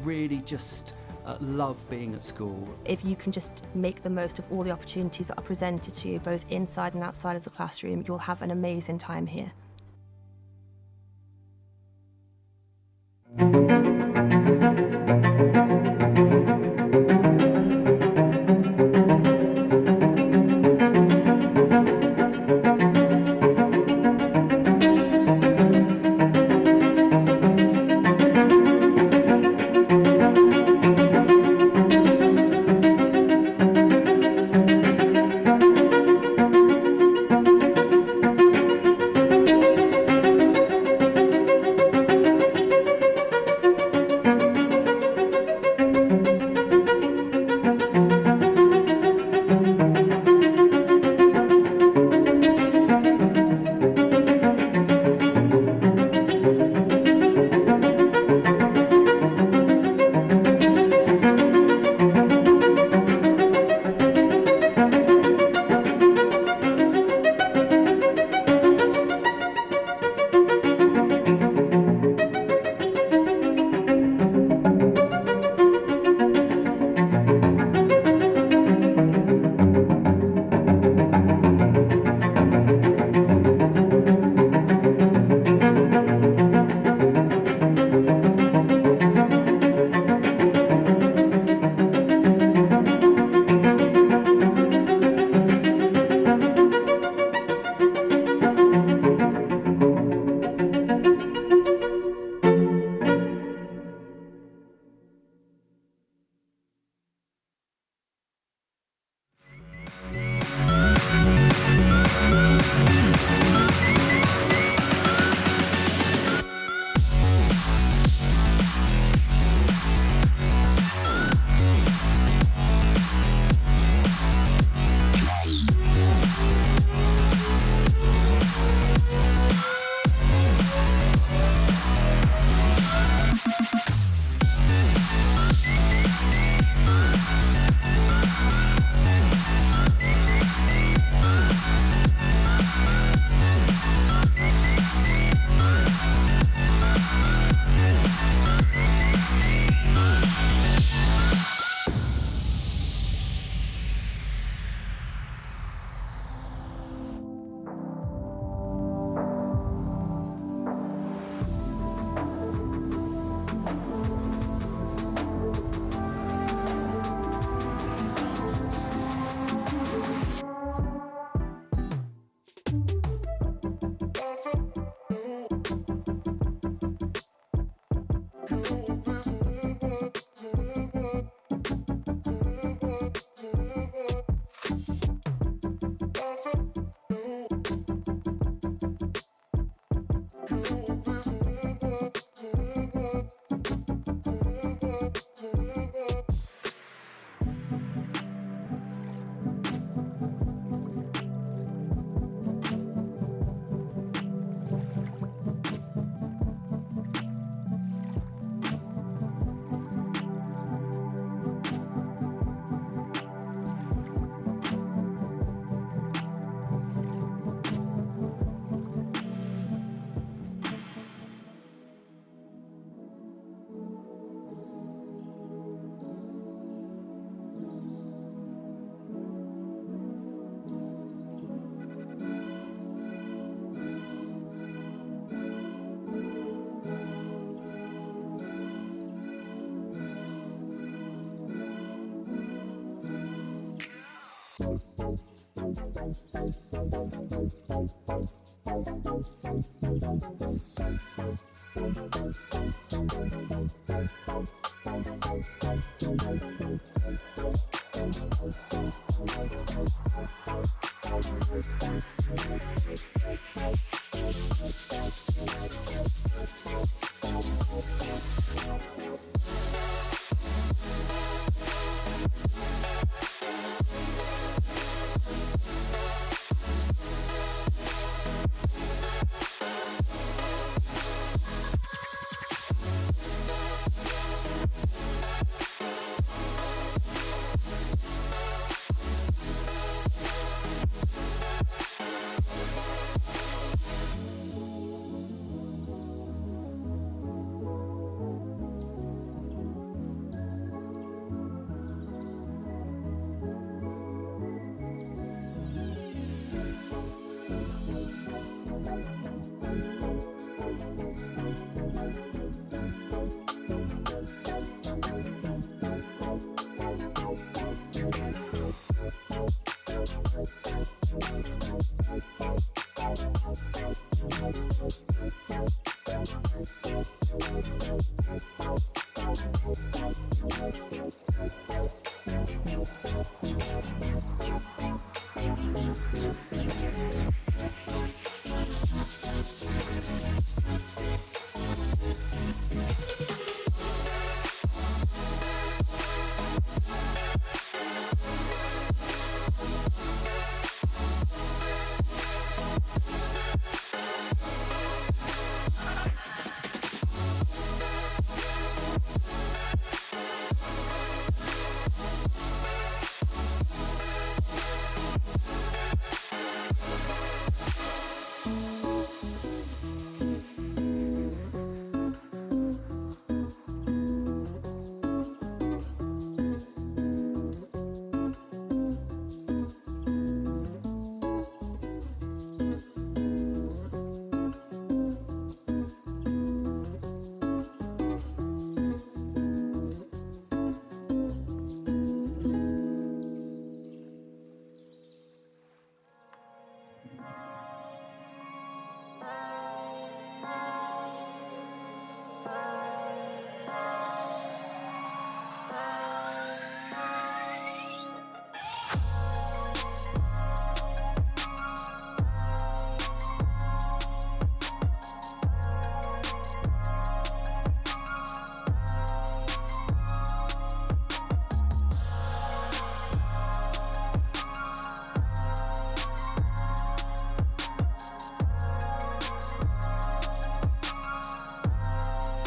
really just love being at school. If you can just make the most of all the opportunities that are presented to you, both inside and outside of the classroom, you'll have an amazing time here.